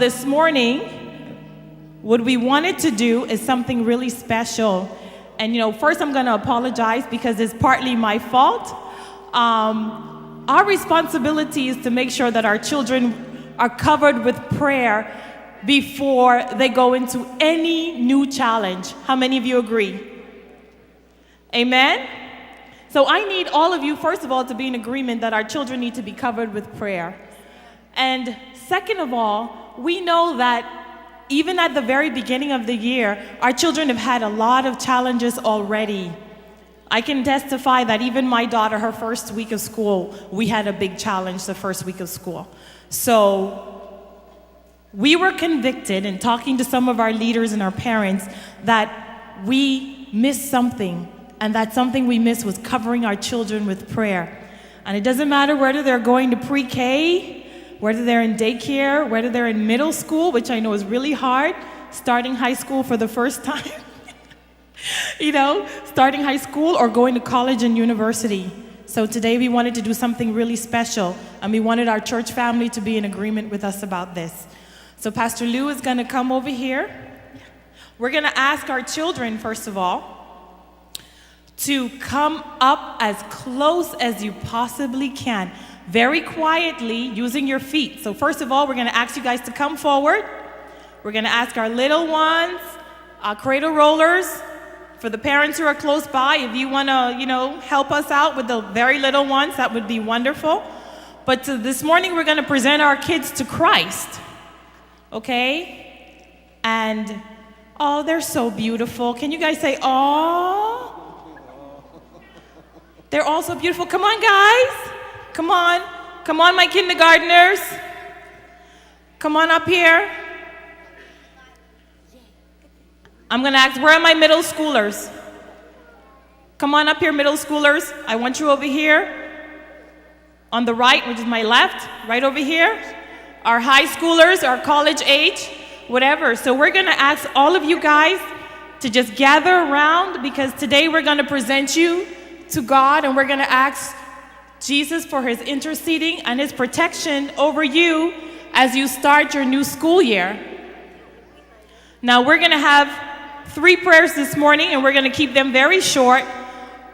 This morning, what we wanted to do is something really special. And first I'm going to apologize because it's partly my fault. Our responsibility is to make sure that our children are covered with prayer before they go into any new challenge. How many of you agree? Amen? So I need all of you, first of all, to be in agreement that our children need to be covered with prayer. And second of all, we know that even at the very beginning of the year, our children have had a lot of challenges already. I can testify that even my daughter, her first week of school, we had a big challenge the first week of school. So we were convicted in talking to some of our leaders and our parents that we missed something, and that something we missed was covering our children with prayer. And it doesn't matter whether they're going to pre-K, whether they're in daycare, whether they're in middle school, which I know is really hard, starting high school for the first time, starting high school or going to college and university. So today we wanted to do something really special, and we wanted our church family to be in agreement with us about this. So Pastor Lou is going to come over here. We're going to ask our children, first of all, to come up as close as you possibly can. Very quietly, using your feet. So first of all, we're going to ask you guys to come forward. We're going to ask our little ones, our cradle rollers, for the parents who are close by, if you want to, help us out with the very little ones, that would be wonderful. But this morning, we're going to present our kids to Christ. Okay? And, oh, they're so beautiful. Can you guys say, oh? They're all so beautiful. Come on, guys. Come on, my kindergartners. Come on up here. I'm going to ask, where are my middle schoolers? Come on up here, middle schoolers. I want you over here. On the right, which is my left, right over here. Our high schoolers, our college age, whatever. So we're going to ask all of you guys to just gather around, because today we're going to present you to God, and we're going to ask Jesus for his interceding and his protection over you as you start your new school year. Now we're going to have 3 prayers this morning, and we're going to keep them very short.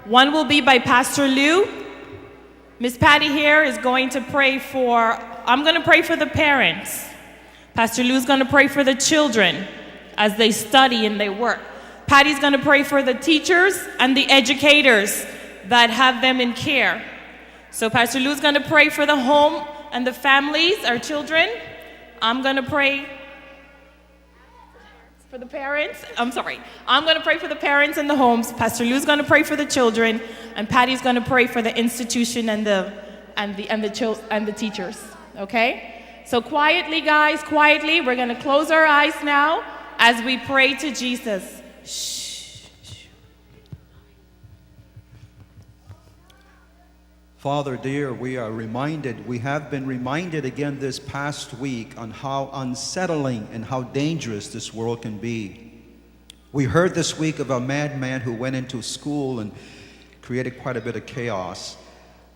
One will be by Pastor Lou. Miss Patty here is going to pray I'm going to pray for the parents. Pastor Lou's going to pray for the children as they study and they work. Patty's going to pray for the teachers and the educators that have them in care. So Pastor Lou's going to pray for the home and the families, our children. I'm going to pray for the parents. I'm going to pray for the parents and the homes. Pastor Lou's going to pray for the children, and Patty's going to pray for the institution and the teachers. Okay? So quietly, guys, quietly, we're going to close our eyes now as we pray to Jesus. Shh. Father dear, we have been reminded again this past week on how unsettling and how dangerous this world can be. We heard this week of a madman who went into school and created quite a bit of chaos.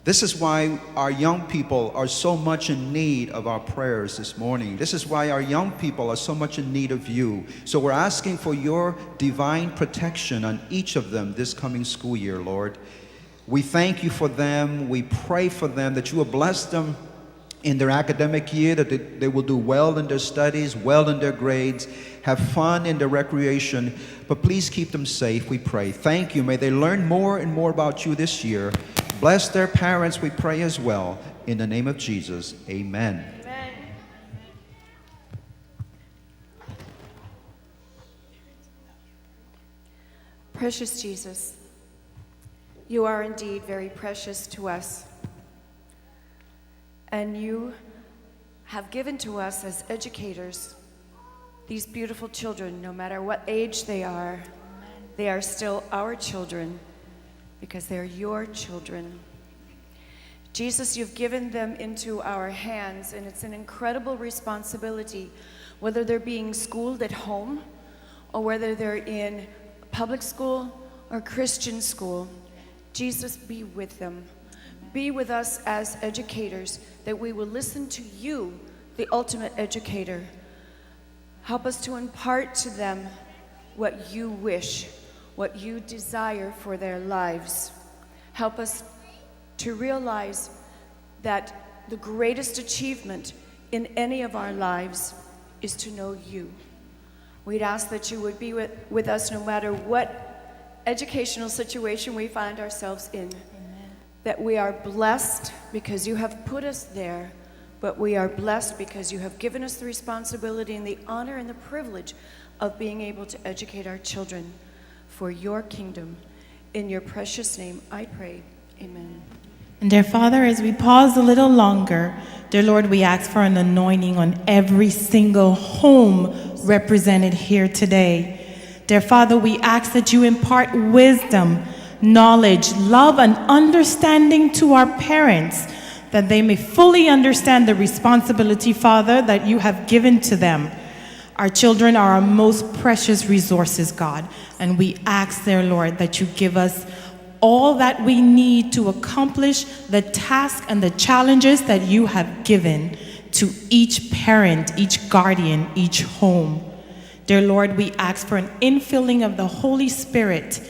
This is why our young people are so much in need of our prayers this morning. This is why our young people are so much in need of you. So we're asking for your divine protection on each of them this coming school year, Lord. We thank you for them. We pray for them that you will bless them in their academic year, that they will do well in their studies, well in their grades, have fun in their recreation. But please keep them safe, we pray. Thank you. May they learn more and more about you this year. Bless their parents, we pray as well. In the name of Jesus, amen. Amen. Precious Jesus, you are indeed very precious to us, and you have given to us as educators these beautiful children. No matter what age they are still our children, because they're your children. Jesus, you've given them into our hands, and it's an incredible responsibility, whether they're being schooled at home or whether they're in public school or Christian school. Jesus, be with them. Be with us as educators, that we will listen to you, the ultimate educator, Help us to impart to them what you wish, what you desire for their lives. Help us to realize that the greatest achievement in any of our lives is to know you. We'd ask that you would be with us no matter what educational situation we find ourselves in. Amen. That we are blessed because you have put us there, but we are blessed because you have given us the responsibility and the honor and the privilege of being able to educate our children for your kingdom. In your precious name, I pray. Amen. And dear Father, as we pause a little longer, dear Lord, we ask for an anointing on every single home represented here today. Dear Father, we ask that you impart wisdom, knowledge, love, and understanding to our parents, that they may fully understand the responsibility, Father, that you have given to them. Our children are our most precious resources, God, and we ask, dear Lord, that you give us all that we need to accomplish the task and the challenges that you have given to each parent, each guardian, each home. Dear Lord, we ask for an infilling of the Holy Spirit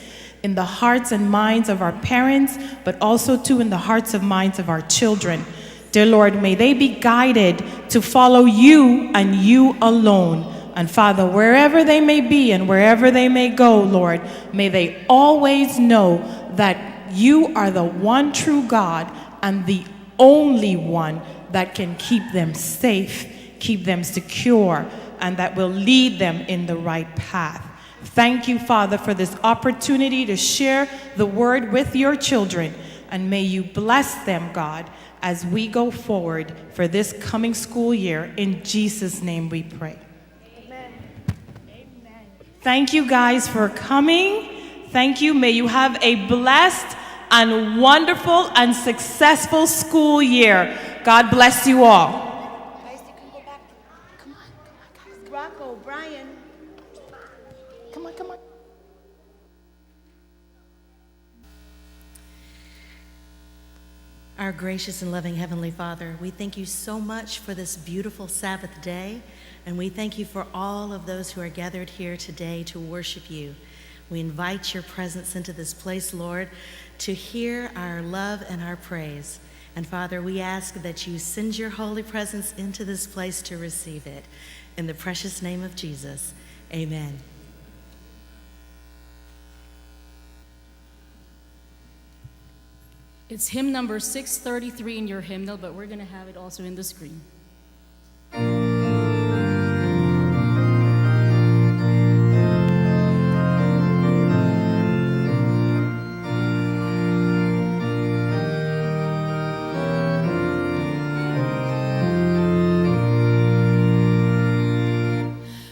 in the hearts and minds of our parents, but also too in the hearts and minds of our children. Dear Lord, may they be guided to follow you and you alone. And Father, wherever they may be and wherever they may go, Lord, may they always know that you are the one true God and the only one that can keep them safe, keep them secure, and that will lead them in the right path. Thank you, Father, for this opportunity to share the word with your children, and may you bless them, God, as we go forward for this coming school year. In Jesus' name we pray. Amen. Amen. Thank you guys for coming. Thank you. May you have a blessed and wonderful and successful school year. God bless you all. Guys, you can go back. Come on, guys. Rocco, Brian. Come on. Our gracious and loving Heavenly Father, we thank you so much for this beautiful Sabbath day, and we thank you for all of those who are gathered here today to worship you. We invite your presence into this place, Lord, to hear our love and our praise. And Father, we ask that you send your holy presence into this place to receive it. In the precious name of Jesus, amen. It's hymn number 633 in your hymnal, but we're going to have it also in the screen.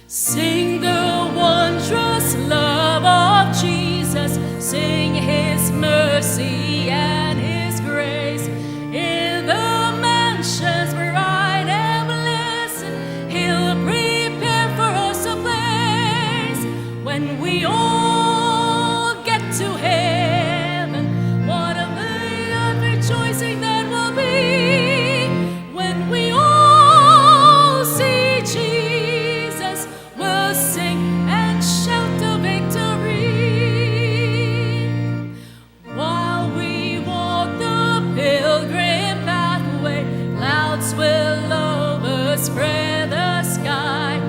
Sing the wondrous love of Jesus, sing his mercy and his grace. In the mansions bright and blessed, he'll prepare for us a place. When we all get to heaven, what a day of rejoicing that will be. When we all see Jesus, we'll sing and shout the victory. While we walk the pilgrim pathway, clouds will overspread the sky.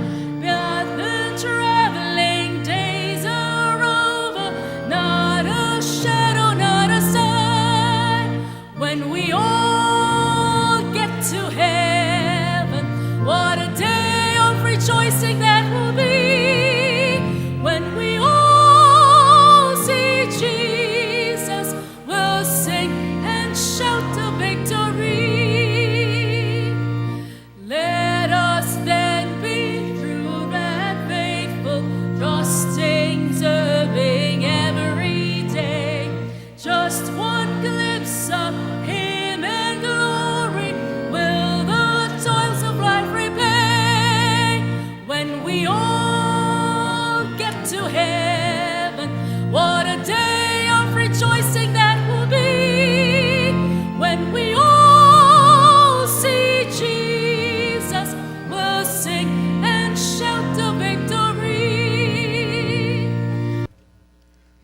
But the traveling days are over, not a shadow, not a sign. When we all get to heaven, what a day of rejoicing that will be. When we all see Jesus, we'll sing and shout the victory. Let us then be through that faithful, trusting, serving every day. Just one glimpse of him in glory will the toils of life repay. When we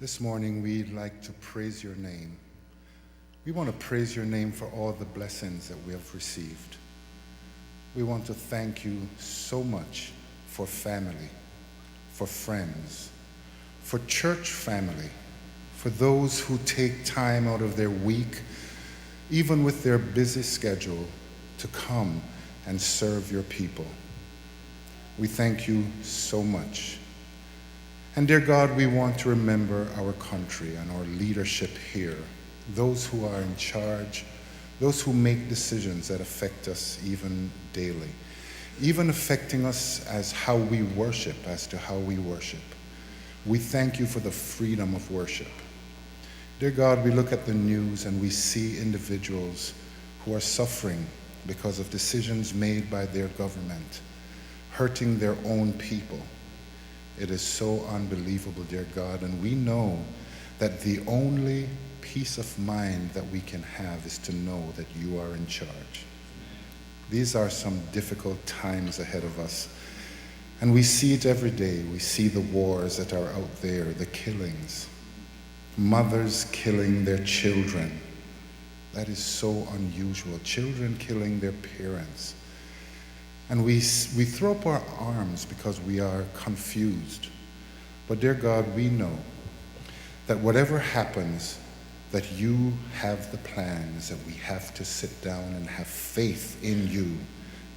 This morning, we'd like to praise your name. We want to praise your name for all the blessings that we have received. We want to thank you so much for family, for friends, for church family, for those who take time out of their week, even with their busy schedule, to come and serve your people. We thank you so much. And dear God, we want to remember our country and our leadership here, those who are in charge, those who make decisions that affect us even daily, even affecting us as how we worship, as to how we worship. We thank you for the freedom of worship. Dear God, we look at the news and we see individuals who are suffering because of decisions made by their government, hurting their own people. It is so unbelievable, dear God, and we know that the only peace of mind that we can have is to know that you are in charge. These are some difficult times ahead of us, and we see it every day. We see the wars that are out there, the killings, mothers killing their children. That is so unusual. Children killing their parents. And we throw up our arms because we are confused. But dear God, we know that whatever happens, that you have the plans, that we have to sit down and have faith in you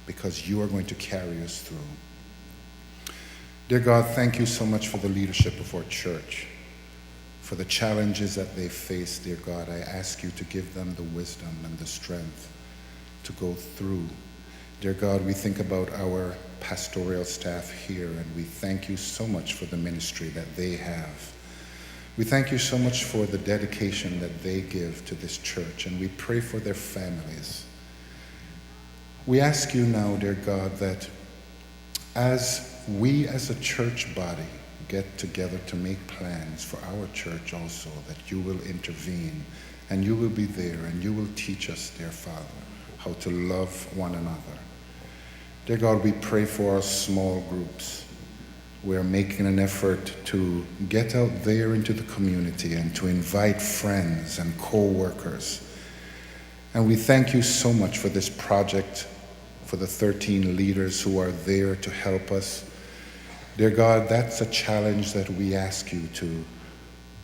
because you are going to carry us through. Dear God, thank you so much for the leadership of our church, for the challenges that they face. Dear God, I ask you to give them the wisdom and the strength to go through. Dear God, we think about our pastoral staff here, and we thank you so much for the ministry that they have. We thank you so much for the dedication that they give to this church, and we pray for their families. We ask you now, dear God, that as we as a church body get together to make plans for our church also, that you will intervene, and you will be there, and you will teach us, dear Father, how to love one another. Dear God, we pray for our small groups. We're making an effort to get out there into the community and to invite friends and co-workers. And we thank you so much for this project, for the 13 leaders who are there to help us. Dear God, that's a challenge that we ask you to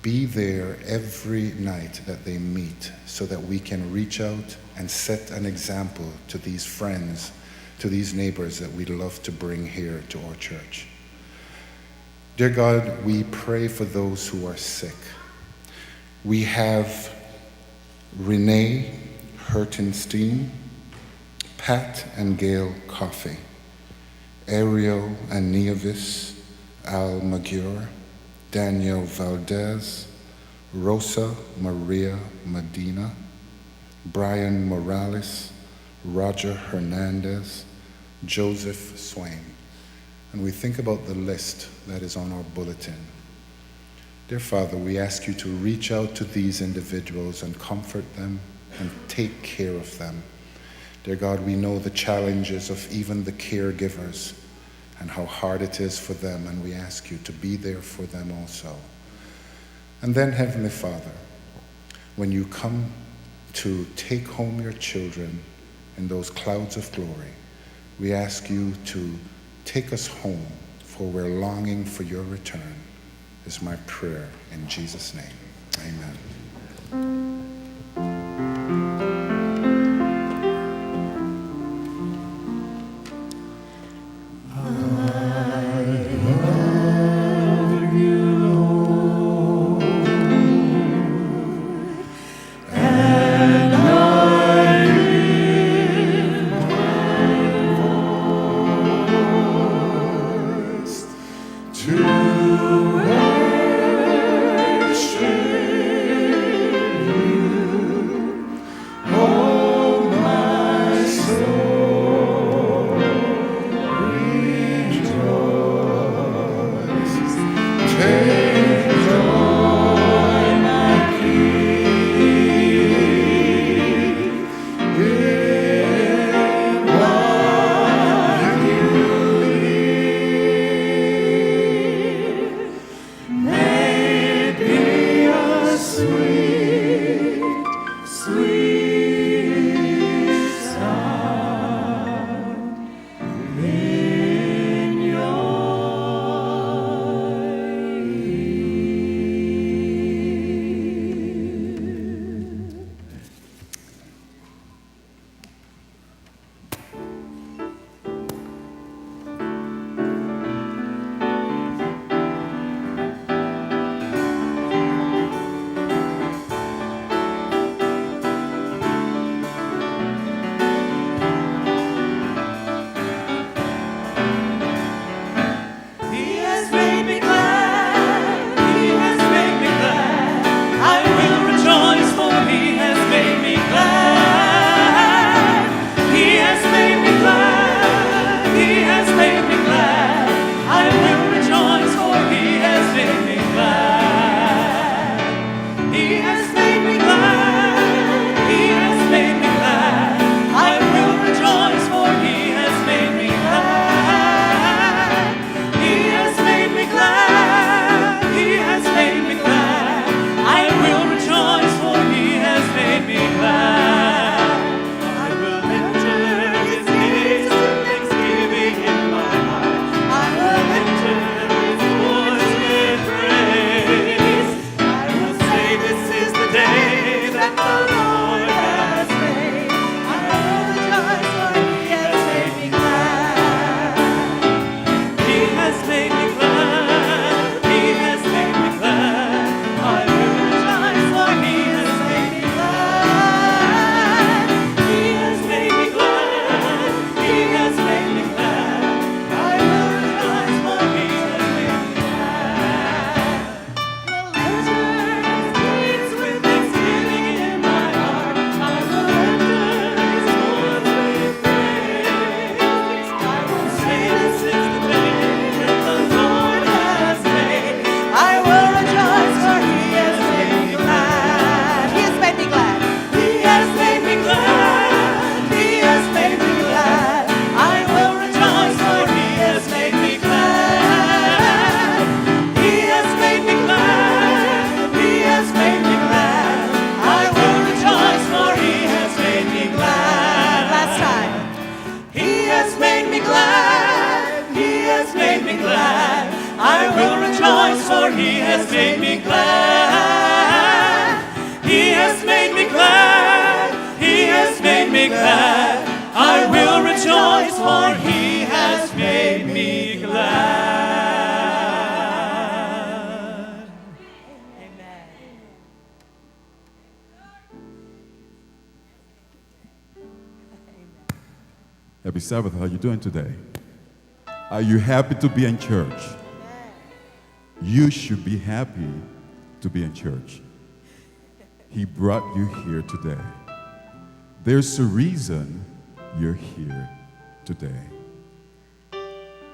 be there every night that they meet so that we can reach out and set an example to these friends, to these neighbors that we love to bring here to our church. Dear God, we pray for those who are sick. We have Renee Hertenstein, Pat and Gail Coffey, Ariel and Nievis Al Magure, Daniel Valdez, Rosa Maria Medina, Brian Morales, Roger Hernandez, Joseph Swain. And we think about the list that is on our bulletin. Dear Father, we ask you to reach out to these individuals and comfort them and take care of them. Dear God, we know the challenges of even the caregivers and how hard it is for them, and we ask you to be there for them also. And then, Heavenly Father, when you come to take home your children in those clouds of glory, we ask you to take us home, for we're longing for your return, is my prayer in Jesus' name. Amen. To worship has made me glad. I will rejoice, for he has made me glad. He has made me glad. He has made me glad. I will rejoice, for he has made me glad. Happy Sabbath. How are you doing today? Are you happy to be in church? You should be happy to be in church. He brought you here today. There's a reason you're here today.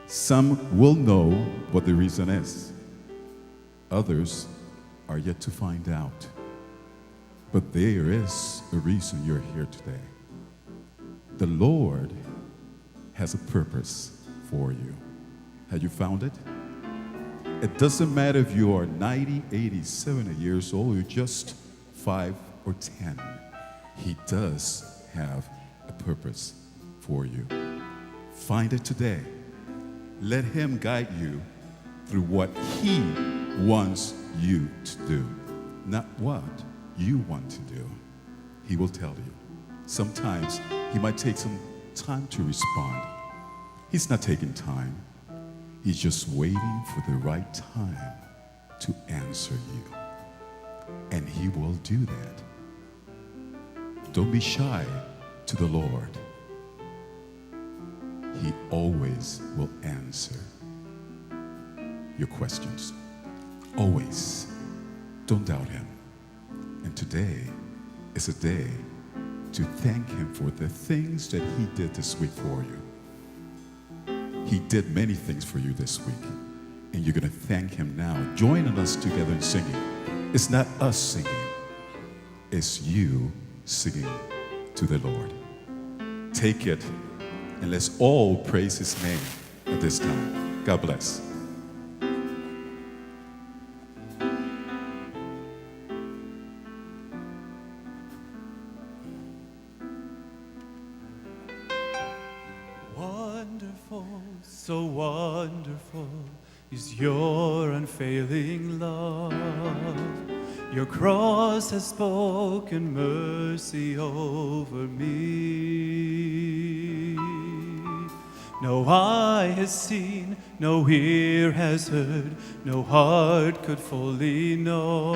Some will know what the reason is. Others are yet to find out. But there is a reason you're here today. The Lord has a purpose for you. Have you found it? It doesn't matter if you are 90, 80, 70 years old, you're just 5 or 10. He does have a purpose for you. Find it today. Let him guide you through what he wants you to do, not what you want to do. He will tell you. Sometimes he might take some time to respond. He's not taking time. He's just waiting for the right time to answer you. And he will do that. Don't be shy to the Lord. He always will answer your questions. Always. Don't doubt him. And today is a day to thank him for the things that he did this week for you. He did many things for you this week, and you're going to thank him now. Joining us together in singing. It's not us singing. It's you singing to the Lord. Take it, and let's all praise his name at this time. God bless. So wonderful is your unfailing love. Your cross has spoken mercy over me. No eye has seen, no ear has heard, no heart could fully know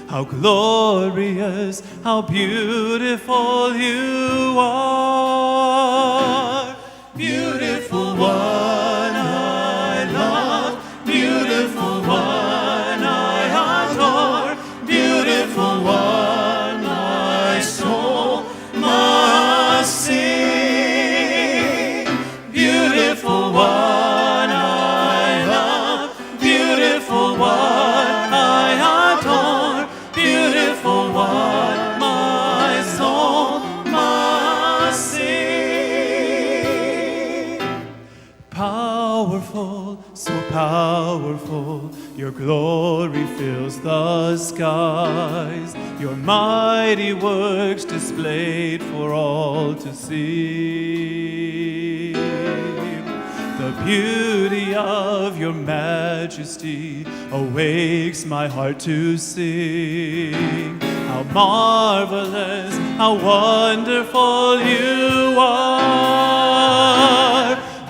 how glorious, how beautiful you are. Beautiful one I love, beautiful one I adore, beautiful one my soul must sing. Beautiful one I love, beautiful one I adore, beautiful one my soul must sing. Powerful, so powerful, your glory fills the skies, your mighty works displayed for all to see. The beauty of your majesty awakes my heart to sing. How marvelous, how wonderful you are.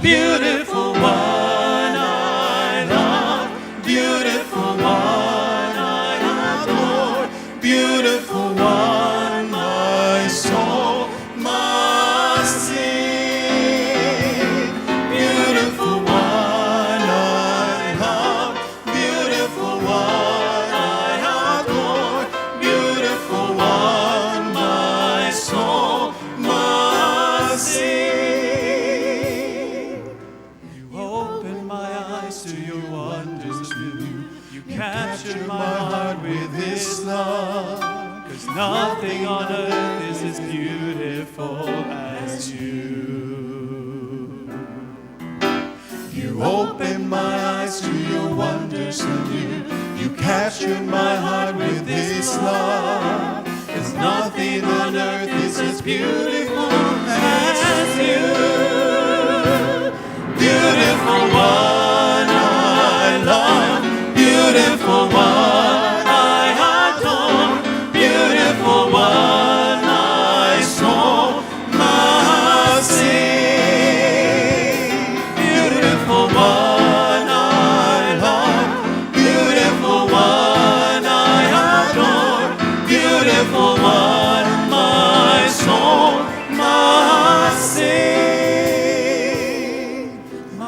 Beautiful one I love, beautiful one I adore, beautiful one my soul must sing. Beautiful one I love, beautiful one I adore, beautiful one my soul must sing. Captured my heart with this love, 'cause nothing on earth is as beautiful as you. You opened my eyes to your wonders anew. You captured my heart with this love, 'cause nothing on earth is as beautiful as you. Beautiful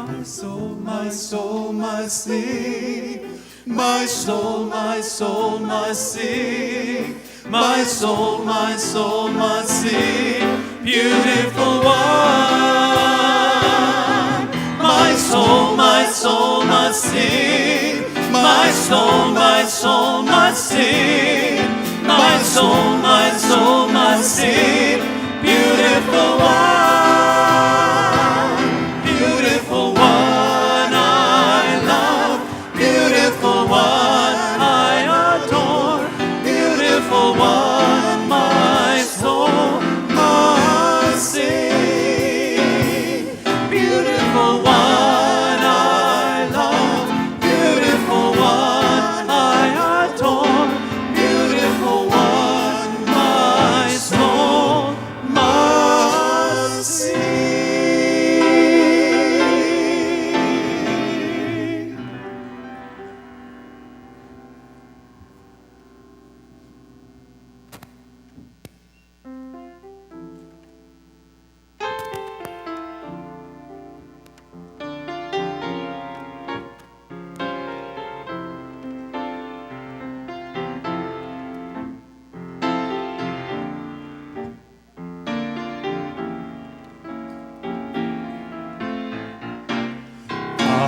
My soul, my soul must sing. My soul, my soul must sing. My soul, my soul must sing. Beautiful one. My soul must sing. My soul must sing. My soul must sing. Beautiful one. Beautiful one I love. Beautiful one I adore. Beautiful one my soul must sing. Beautiful one I love. Beautiful one I adore. Beautiful one my soul must sing.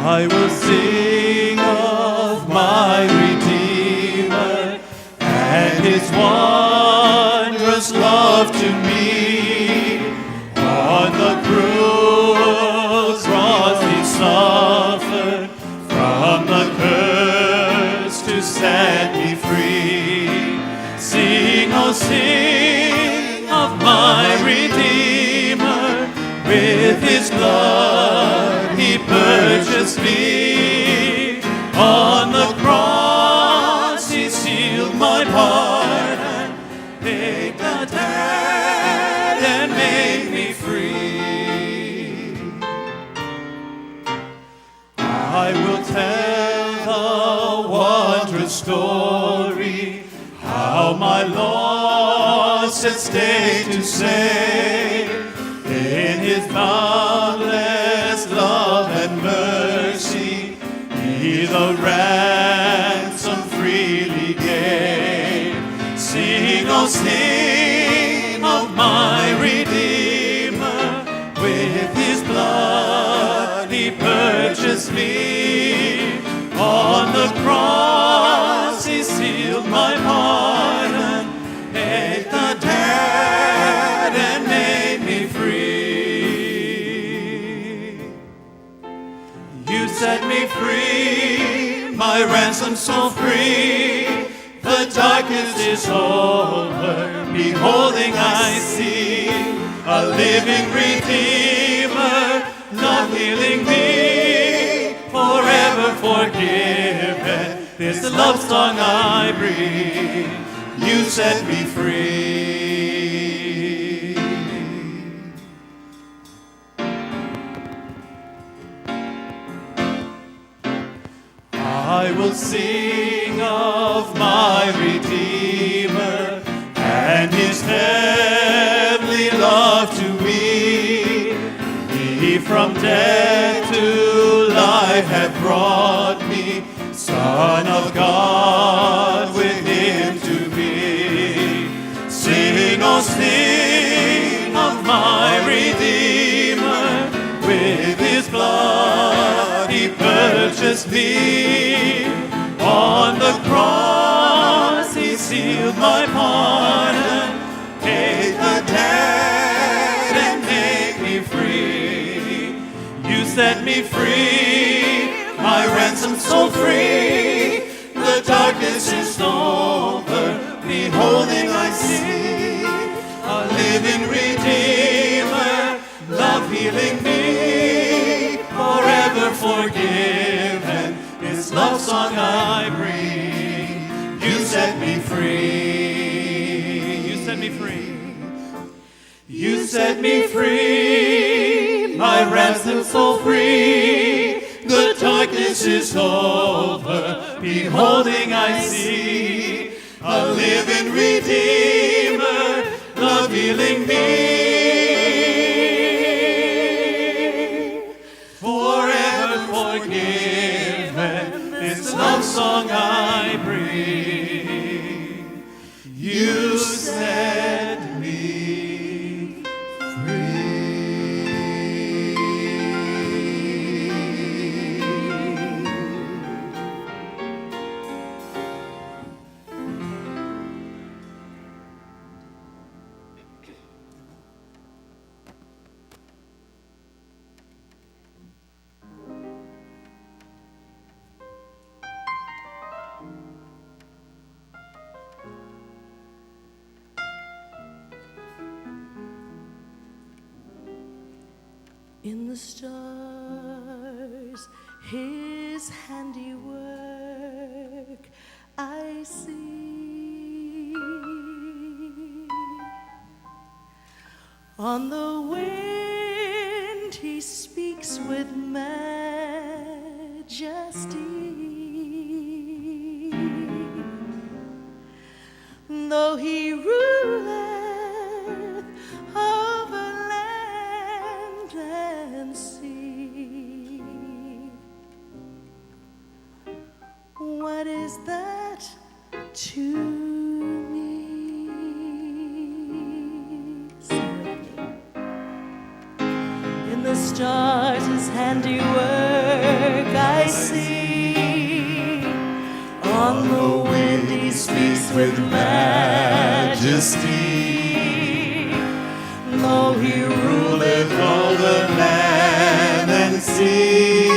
I will sing of my Redeemer and His wondrous love to me. On the cruel cross He suffered from the curse to set me free. Sing, oh sing of my Redeemer, with His blood He purchased me. On the cross He sealed my pardon, paid the debt and made me free. I will tell the wondrous story, how my Lord set stay to save. In His boundless love and mercy, He the ransom freely gave. Sing, oh sing of my Redeemer, with His blood He purchased me. On the cross He sealed my pardon, paid the debt and made me free. You set me free, my ransom so free. The darkness is over, beholding I see a living Redeemer, love healing me, forever forgiven. This love song I breathe, you set me free. I will sing of my Redeemer and His heavenly love to me. He from death to life hath brought me, Son of God, with Him to be. Sing, oh sing of my Redeemer, with His blood He purchased me. On the cross He sealed my pardon, paid the debt and made me free. You set me free, my ransom so free. The darkness is over, beholding I see a living Redeemer, love healing me, forever forgiven. This love song I bring. You set me free. You set me free. You set me free, my ransom so free. The darkness is over, beholding I see a living Redeemer, love healing me, forever forgiven. This love song I bring. You set me In the stars, his handiwork I see. On the wind he speaks with majesty. Though he ruleth over land and sea, what is that to me? Sing with me. In the stars his handiwork I see. On the wind he speaks with majesty. Though he ruleth all the land and sea,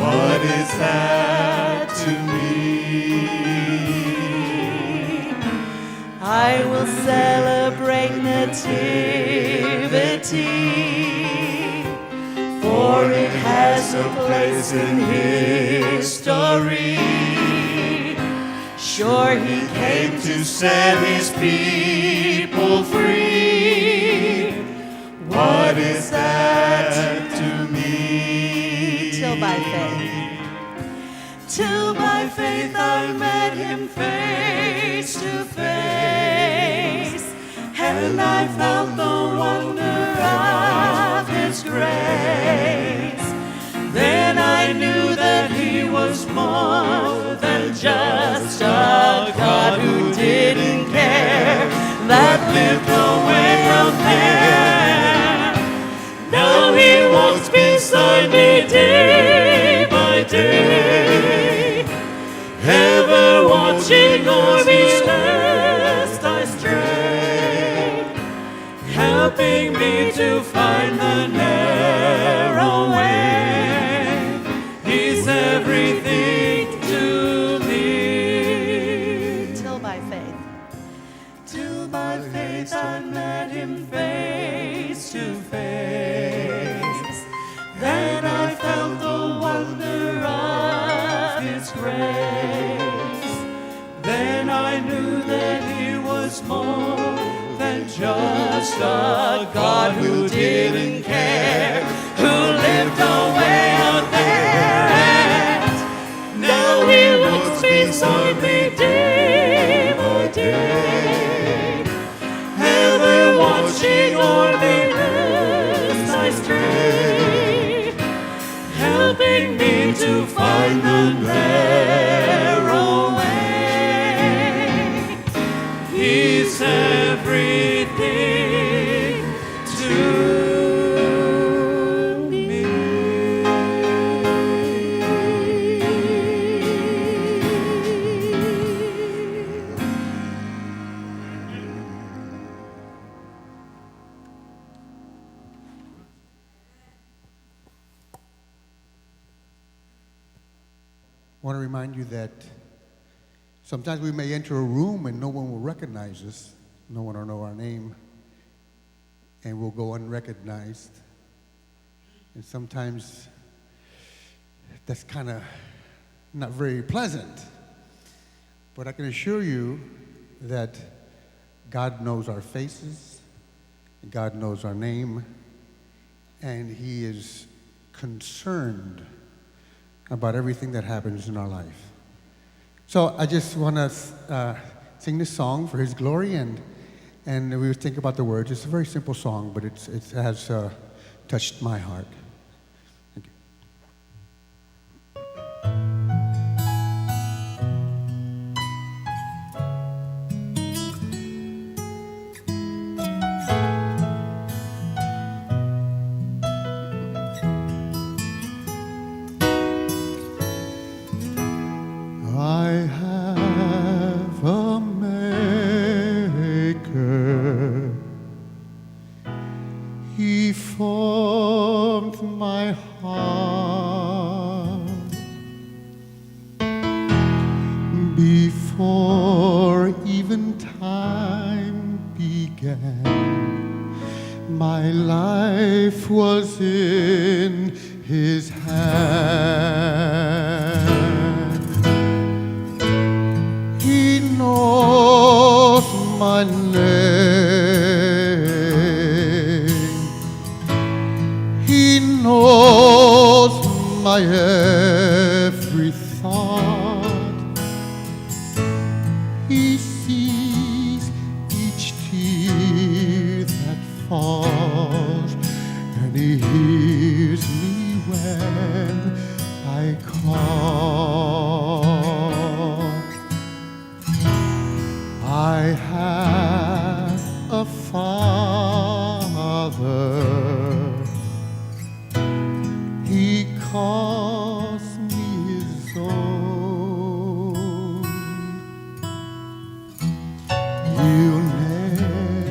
What is that to me? I will celebrate nativity, for it has a place in history. Sure, he came to set his people free. What is that to me? Till by faith. Till by faith I met him face to face, and I felt the wonder of his grace. Then I knew that he was more than just a God who didn't care, that lived away out there. Now he walks beside me day by day, ever watching o'er me lest I stray, helping me to find the narrow way. He's everything to me. Till by faith I met him face to face. Then I felt the wonder of his grace. Then I knew that he was more than just a God who didn't care, who lived away out there. And now he walks beside me day by day, ever watching o'er me lest I stray, helping me to find the narrow way. He's everything to me. I want to remind you that sometimes we may enter a room and no one will recognize us, no one will know our name, and we'll go unrecognized. And sometimes that's kind of not very pleasant. But I can assure you that God knows our faces, God knows our name, and He is concerned about everything that happens in our life. So I just want to sing this song for His glory, and we will think about the words. It's a very simple song, but it has touched my heart. Thank you. was in his hand. He knows my name. He knows my every thought. He sees each tear that falls, and he hears me when I call. I have a Father. He calls me his own. He'll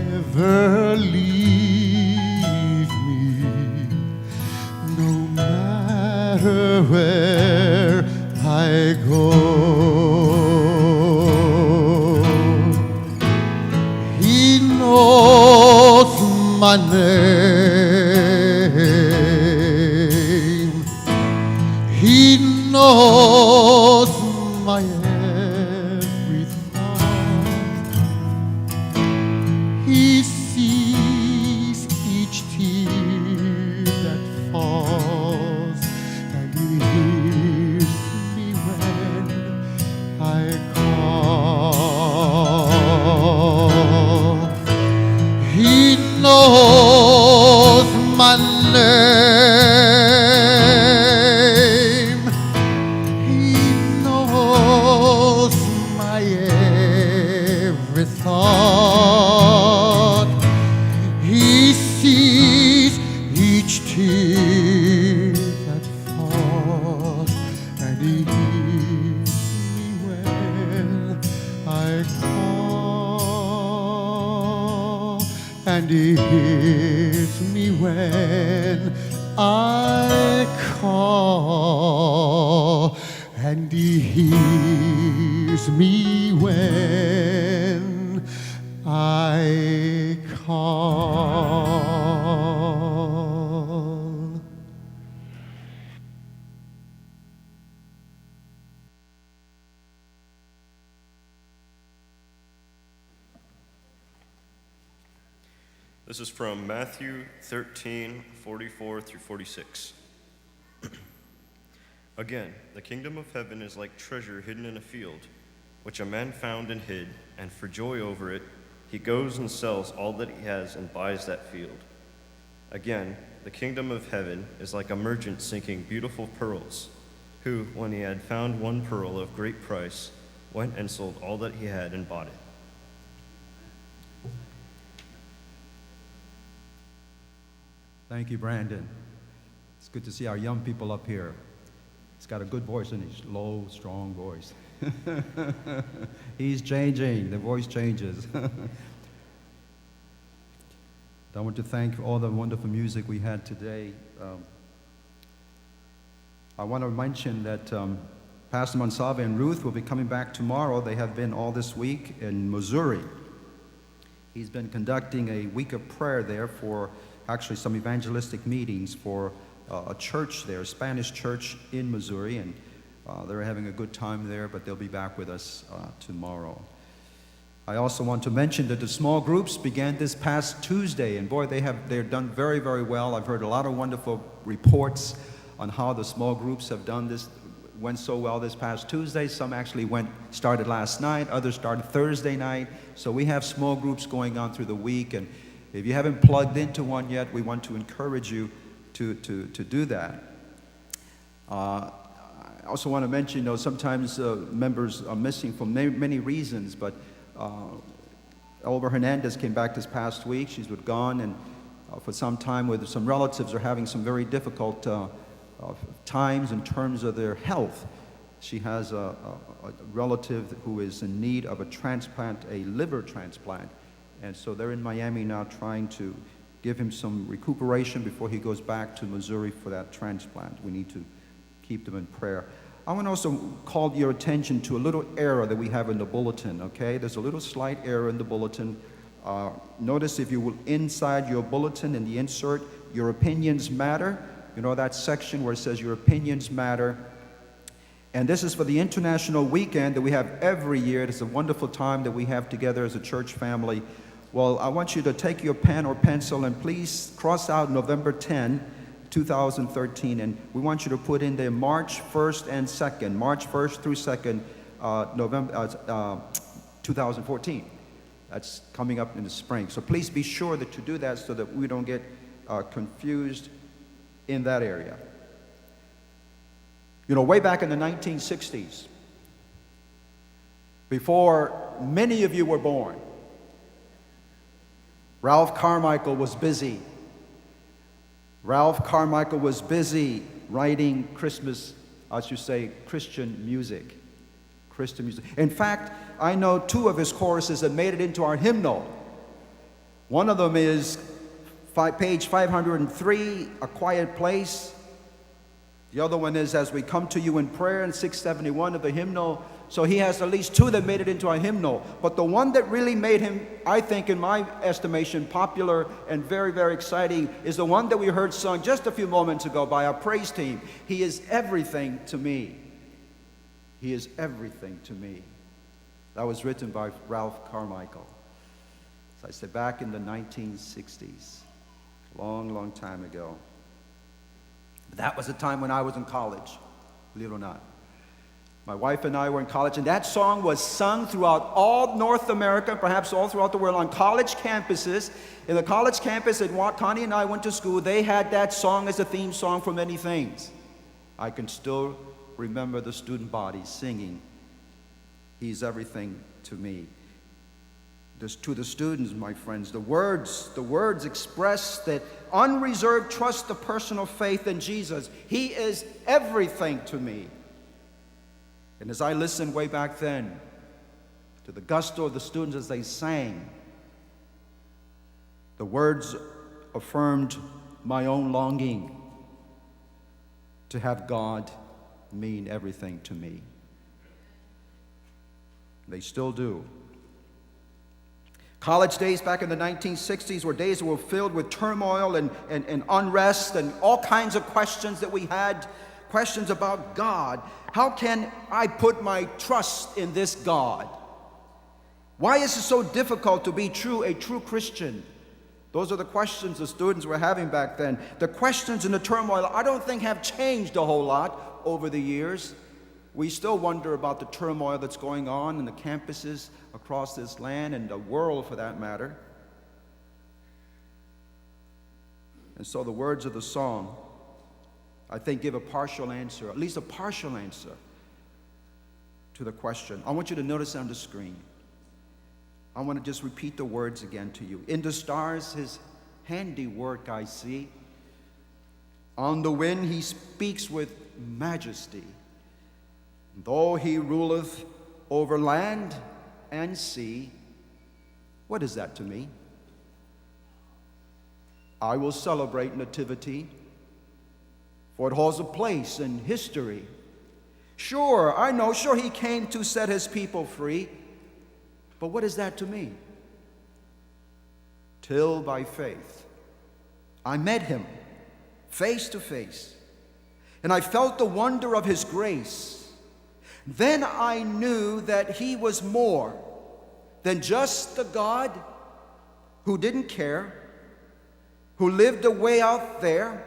never leave me, no matter where I go. He knows my name. He knows my every thought. He sees each tear that falls, and he hears me when I call. He knows my name. He knows my every thought. He sees each tear that falls, and he hears me when I call. And he hears me when I call. And he hears me when I call. This is from Matthew 13:44 through 46. Again, the kingdom of heaven is like treasure hidden in a field, which a man found and hid, and for joy over it, he goes and sells all that he has and buys that field. Again, the kingdom of heaven is like a merchant seeking beautiful pearls, who, when he had found one pearl of great price, went and sold all that he had and bought it. Thank you, Brandon. It's good to see our young people up here. He's got a good voice, and he's low, strong voice. He's changing. The voice changes. I want to thank all the wonderful music we had today. I want to mention that Pastor Monsalve and Ruth will be coming back tomorrow. They have been all this week in Missouri. He's been conducting a week of prayer there for actually some evangelistic meetings for a church there, a Spanish church in Missouri, and they're having a good time there, but they'll be back with us tomorrow. I also want to mention that the small groups began this past Tuesday, and boy, they're done very, very well. I've heard a lot of wonderful reports on how the small groups have went so well this past Tuesday. Some actually started last night, others started Thursday night. So we have small groups going on through the week, and if you haven't plugged into one yet, we want to encourage you to do that. I also want to mention, sometimes members are missing for many reasons, but Elba Hernandez came back this past week. She's been gone and for some time with some relatives are having some very difficult times in terms of their health. She has a relative who is in need of a transplant, a liver transplant. And so they're in Miami now trying to give him some recuperation before he goes back to Missouri for that transplant. We need to keep them in prayer. I want to also call your attention to a little error that we have in the bulletin, okay? There's a little slight error in the bulletin. Notice if you will, inside your bulletin in the insert, Your Opinions Matter. You know that section where it says Your Opinions Matter. And this is for the International Weekend that we have every year. It's a wonderful time that we have together as a church family. Well, I want you to take your pen or pencil and please cross out November 10, 2013. And we want you to put in there March 1st and 2nd, March 1st through 2nd, November 2014. That's coming up in the spring. So please be sure that you do that so that we don't get confused in that area. You know, way back in the 1960s, before many of you were born, Ralph Carmichael was busy. Ralph Carmichael was busy writing Christmas, I should say, Christian music. Christian music. In fact, I know 2 of his choruses that made it into our hymnal. One of them is page 503, A Quiet Place. The other one is As We Come to You in Prayer, in 671 of the hymnal. So he has at least 2 that made it into our hymnal. But the one that really made him, I think, in my estimation, popular and very, very exciting is the one that we heard sung just a few moments ago by our praise team. He is everything to me. He is everything to me. That was written by Ralph Carmichael. As I said, back in the 1960s. Long, long time ago. That was a time when I was in college, believe it or not. My wife and I were in college, and that song was sung throughout all North America, perhaps all throughout the world, on college campuses. In the college campus at what Connie and I went to school, they had that song as a theme song for many things. I can still remember the student body singing, He's everything to me. To the students, my friends, the words express that unreserved trust, the personal faith in Jesus. He is everything to me. And as I listened way back then to the gusto of the students as they sang, the words affirmed my own longing to have God mean everything to me. They still do. College days back in the 1960s were days that were filled with turmoil and unrest and all kinds of questions that we had, questions about God. How can I put my trust in this God? Why is it so difficult to be a true Christian? Those are the questions the students were having back then. The questions and the turmoil, I don't think have changed a whole lot over the years. We still wonder about the turmoil that's going on in the campuses across this land and the world for that matter. And so the words of the song, I think, give a partial answer, at least a partial answer to the question. I want you to notice on the screen. I want to just repeat the words again to you. In the stars his handiwork I see. On the wind he speaks with majesty. Though he ruleth over land and sea. What is that to me? I will celebrate nativity, for it holds a place in history. Sure, I know, sure he came to set his people free, but what is that to me? Till by faith I met him face to face, and I felt the wonder of his grace. Then I knew that he was more than just the God who didn't care, who lived away out there.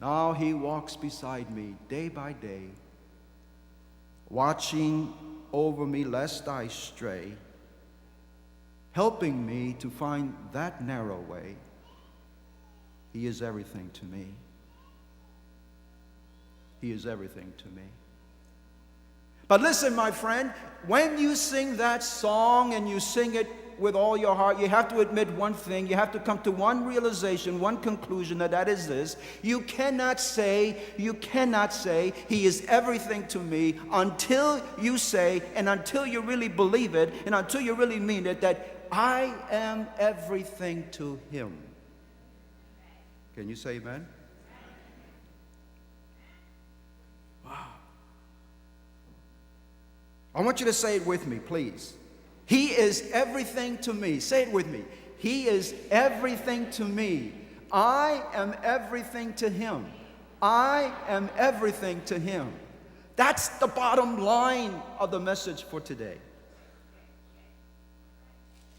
Now he walks beside me day by day, watching over me lest I stray, helping me to find that narrow way. He is everything to me. He is everything to me. But listen, my friend, when you sing that song and you sing it with all your heart, you have to admit one thing. You have to come to one realization, one conclusion, that is this. You cannot say, he is everything to me until you say, and until you really believe it, and until you really mean it, that I am everything to him. Can you say amen? I want you to say it with me, please. He is everything to me. Say it with me. He is everything to me I am everything to him. I am everything to him. That's the bottom line of the message for today.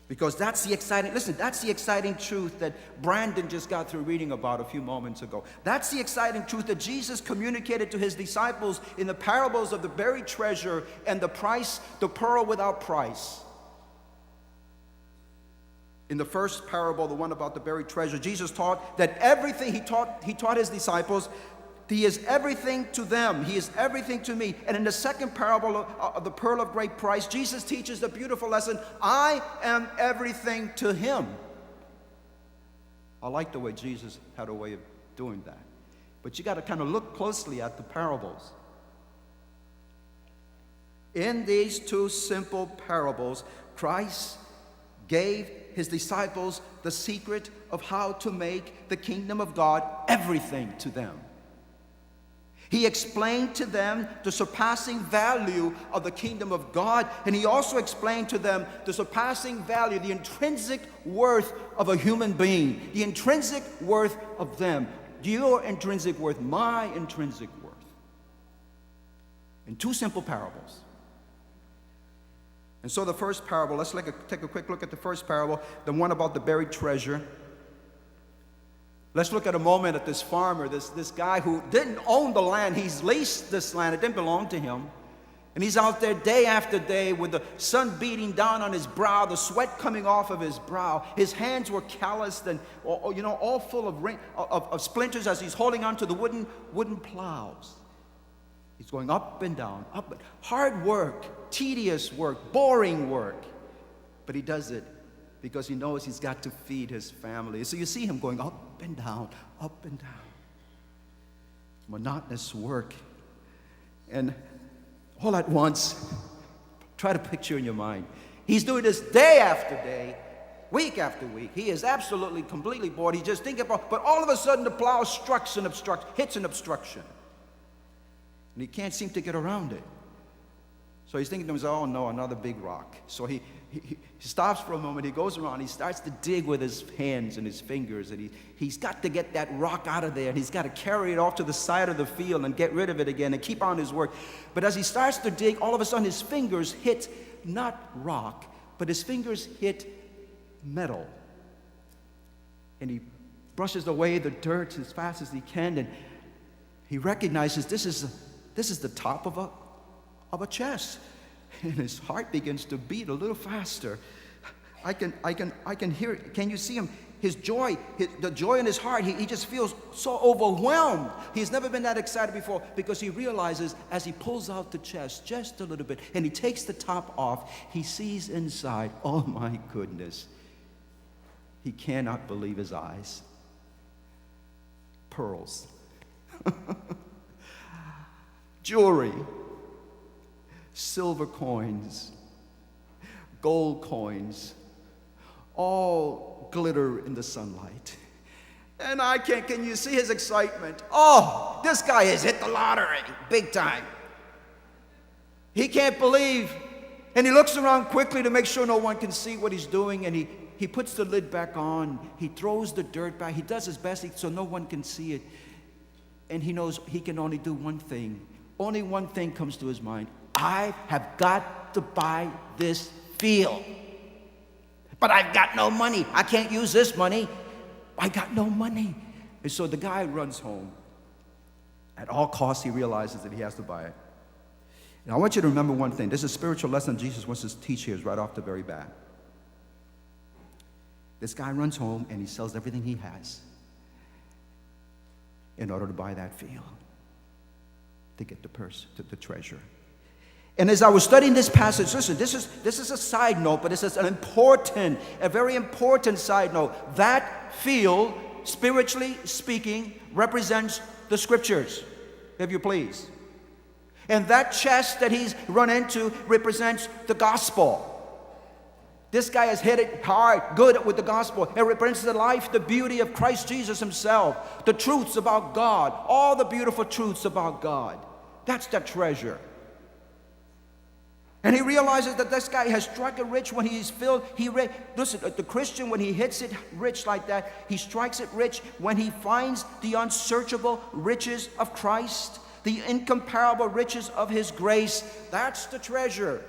Because that's the exciting truth that Brandon just got through reading about a few moments ago. That's the exciting truth that Jesus communicated to his disciples in the parables of the buried treasure and the pearl without price. In the first parable, the one about the buried treasure, Jesus taught that everything he taught his disciples, he is everything to them. He is everything to me. And in the second parable of the pearl of great price, Jesus teaches the beautiful lesson, I am everything to him. I like the way Jesus had a way of doing that. But you got to kind of look closely at the parables. In these two simple parables, Christ gave his disciples the secret of how to make the kingdom of God everything to them. He explained to them the surpassing value of the kingdom of God, and he also explained to them the surpassing value, the intrinsic worth of a human being, the intrinsic worth of them, your intrinsic worth, my intrinsic worth. In two simple parables. And so the first parable, let's take a quick look at the first parable, the one about the buried treasure. Let's look at a moment at this farmer, this guy who didn't own the land. He's leased this land. It didn't belong to him. And he's out there day after day with the sun beating down on his brow, the sweat coming off of his brow. His hands were calloused and all full of splinters as he's holding onto the wooden plows. He's going up and down, hard work, tedious work, boring work. But he does it because he knows he's got to feed his family. So you see him going up and down, up and down. Monotonous work. And all at once, try to picture in your mind, he's doing this day after day, week after week. He is absolutely, completely bored. He's just thinking about, but all of a sudden the plow hits an obstruction. And he can't seem to get around it. So he's thinking to himself, oh no, another big rock. So he stops for a moment, he goes around, he starts to dig with his hands and his fingers, and he's got to get that rock out of there, and he's got to carry it off to the side of the field and get rid of it again and keep on his work. But as he starts to dig, all of a sudden his fingers hit not rock, but his fingers hit metal. And he brushes away the dirt as fast as he can, and he recognizes this is the top of a chest. And his heart begins to beat a little faster. I can hear it. Can you see him? His joy, the joy in his heart, he just feels so overwhelmed. He's never been that excited before because he realizes as he pulls out the chest just a little bit and he takes the top off, he sees inside, oh my goodness. He cannot believe his eyes. Pearls. Jewelry. Silver coins, gold coins, all glitter in the sunlight. And can you see his excitement? Oh, this guy has hit the lottery, big time. He can't believe, and he looks around quickly to make sure no one can see what he's doing, and he puts the lid back on, he throws the dirt back, he does his best so no one can see it, and he knows he can only do one thing. Only one thing comes to his mind. I have got to buy this field. But I've got no money. I can't use this money. I got no money. And so the guy runs home. At all costs, he realizes that he has to buy it. And I want you to remember one thing. This is a spiritual lesson Jesus wants to teach here right off the very bat. This guy runs home and he sells everything he has in order to buy that field, to get the treasure. And as I was studying this passage, listen, this is a side note, but this is a very important side note. That field, spiritually speaking, represents the scriptures, if you please. And that chest that he's run into represents the gospel. This guy has hit it hard, good with the gospel. It represents the life, the beauty of Christ Jesus himself, the truths about God, all the beautiful truths about God. That's the treasure. And he realizes that this guy has struck it rich when he is filled. Listen, the Christian, when he hits it rich like that, he strikes it rich when he finds the unsearchable riches of Christ, the incomparable riches of his grace. That's the treasure.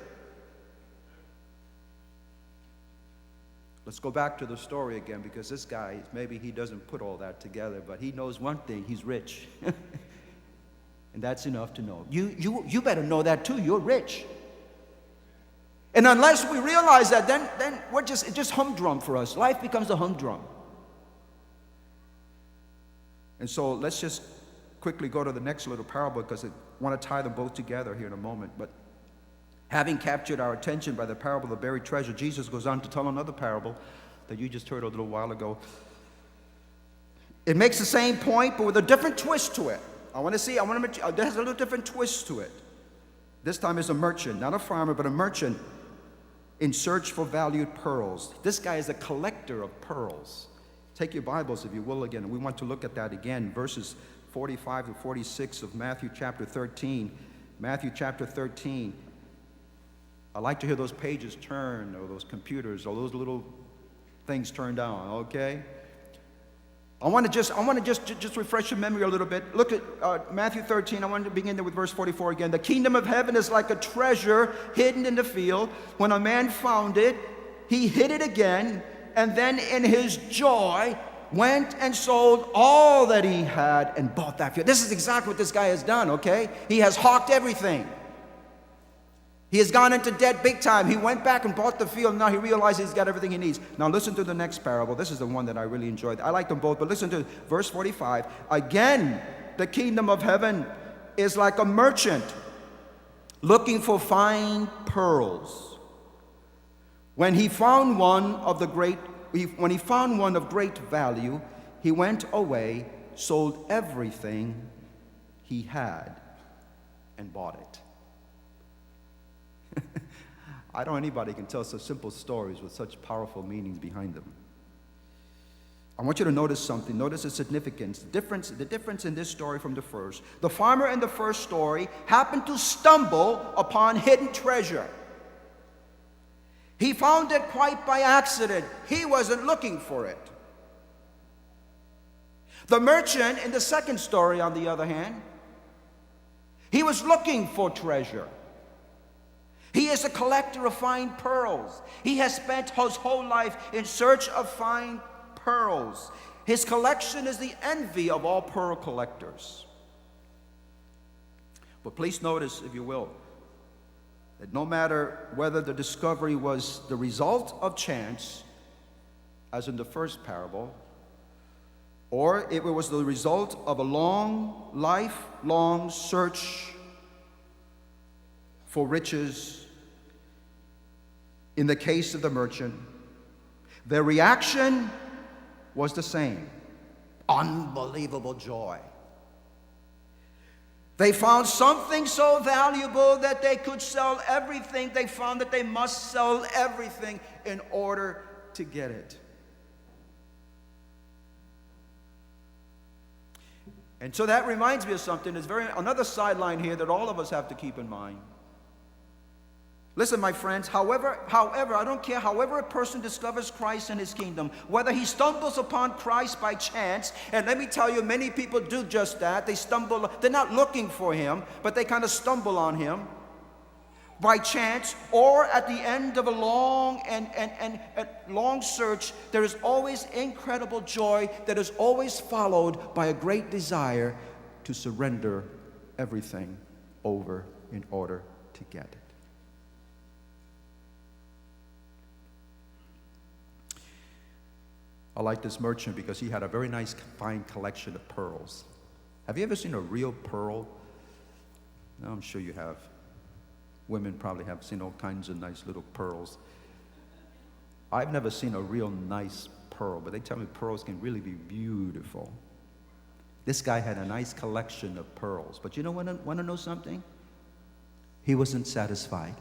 Let's go back to the story again, because this guy, maybe he doesn't put all that together, but he knows one thing: he's rich. And that's enough to know. You better know that too. You're rich. And unless we realize that, then it's just humdrum for us. Life becomes a humdrum. And so let's just quickly go to the next little parable, because I want to tie them both together here in a moment. But having captured our attention by the parable of the buried treasure, Jesus goes on to tell another parable that you just heard a little while ago. It makes the same point, but with a different twist to it. There's a little different twist to it. This time it's a merchant, not a farmer, but a merchant in search for valued pearls. This guy is a collector of pearls. Take your Bibles, if you will, again. We want to look at that again, verses 45 to 46 of Matthew chapter 13. Matthew chapter 13. I like to hear those pages turn, or those computers, or those little things turn down, okay? I want to just refresh your memory a little bit. Look at Matthew 13. I want to begin there with verse 44 again. The kingdom of heaven is like a treasure hidden in the field. When a man found it, he hid it again, and then in his joy went and sold all that he had and bought that field. This is exactly what this guy has done, okay? He has hawked everything. He has gone into debt big time. He went back and bought the field, and now he realizes he's got everything he needs. Now listen to the next parable. This is the one that I really enjoyed. I like them both, but listen to verse 45. Again, the kingdom of heaven is like a merchant looking for fine pearls. When he found one of great value, he went away, sold everything he had, and bought it. I don't know anybody can tell such simple stories with such powerful meanings behind them. I want you to notice something. Notice the significance, the difference in this story from the first. The farmer in the first story happened to stumble upon hidden treasure. He found it quite by accident. He wasn't looking for it. The merchant in the second story, on the other hand, he was looking for treasure. He is a collector of fine pearls. He has spent his whole life in search of fine pearls. His collection is the envy of all pearl collectors. But please notice, if you will, that no matter whether the discovery was the result of chance, as in the first parable, or if it was the result of a lifelong search for riches, in the case of the merchant, their reaction was the same: unbelievable joy. They found something so valuable that they could sell everything. They found that they must sell everything in order to get it. And so that reminds me of something. There's another sideline here that all of us have to keep in mind. Listen, my friends, however, I don't care, however a person discovers Christ and his kingdom, whether he stumbles upon Christ by chance, and let me tell you, many people do just that. They're not looking for him, but they kind of stumble on him by chance, or at the end of a long long search, there is always incredible joy that is always followed by a great desire to surrender everything over in order to get it. I like this merchant because he had a very nice, fine collection of pearls. Have you ever seen a real pearl? No, I'm sure you have. Women probably have seen all kinds of nice little pearls. I've never seen a real nice pearl, but they tell me pearls can really be beautiful. This guy had a nice collection of pearls. But you know, want to know something? He wasn't satisfied.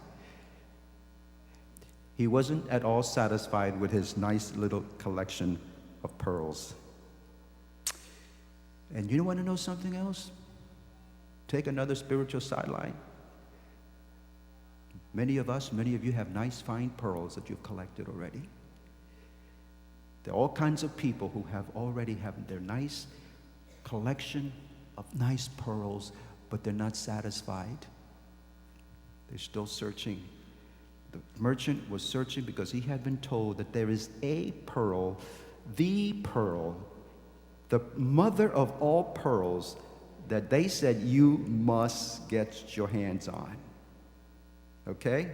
He wasn't at all satisfied with his nice little collection of pearls. And you want to know something else? Take another spiritual sideline. Many of you have nice, fine pearls that you've collected already. There are all kinds of people who have already have their nice collection of nice pearls, but they're not satisfied. They're still searching. The merchant was searching because he had been told that there is a pearl, the mother of all pearls, that they said you must get your hands on. Okay?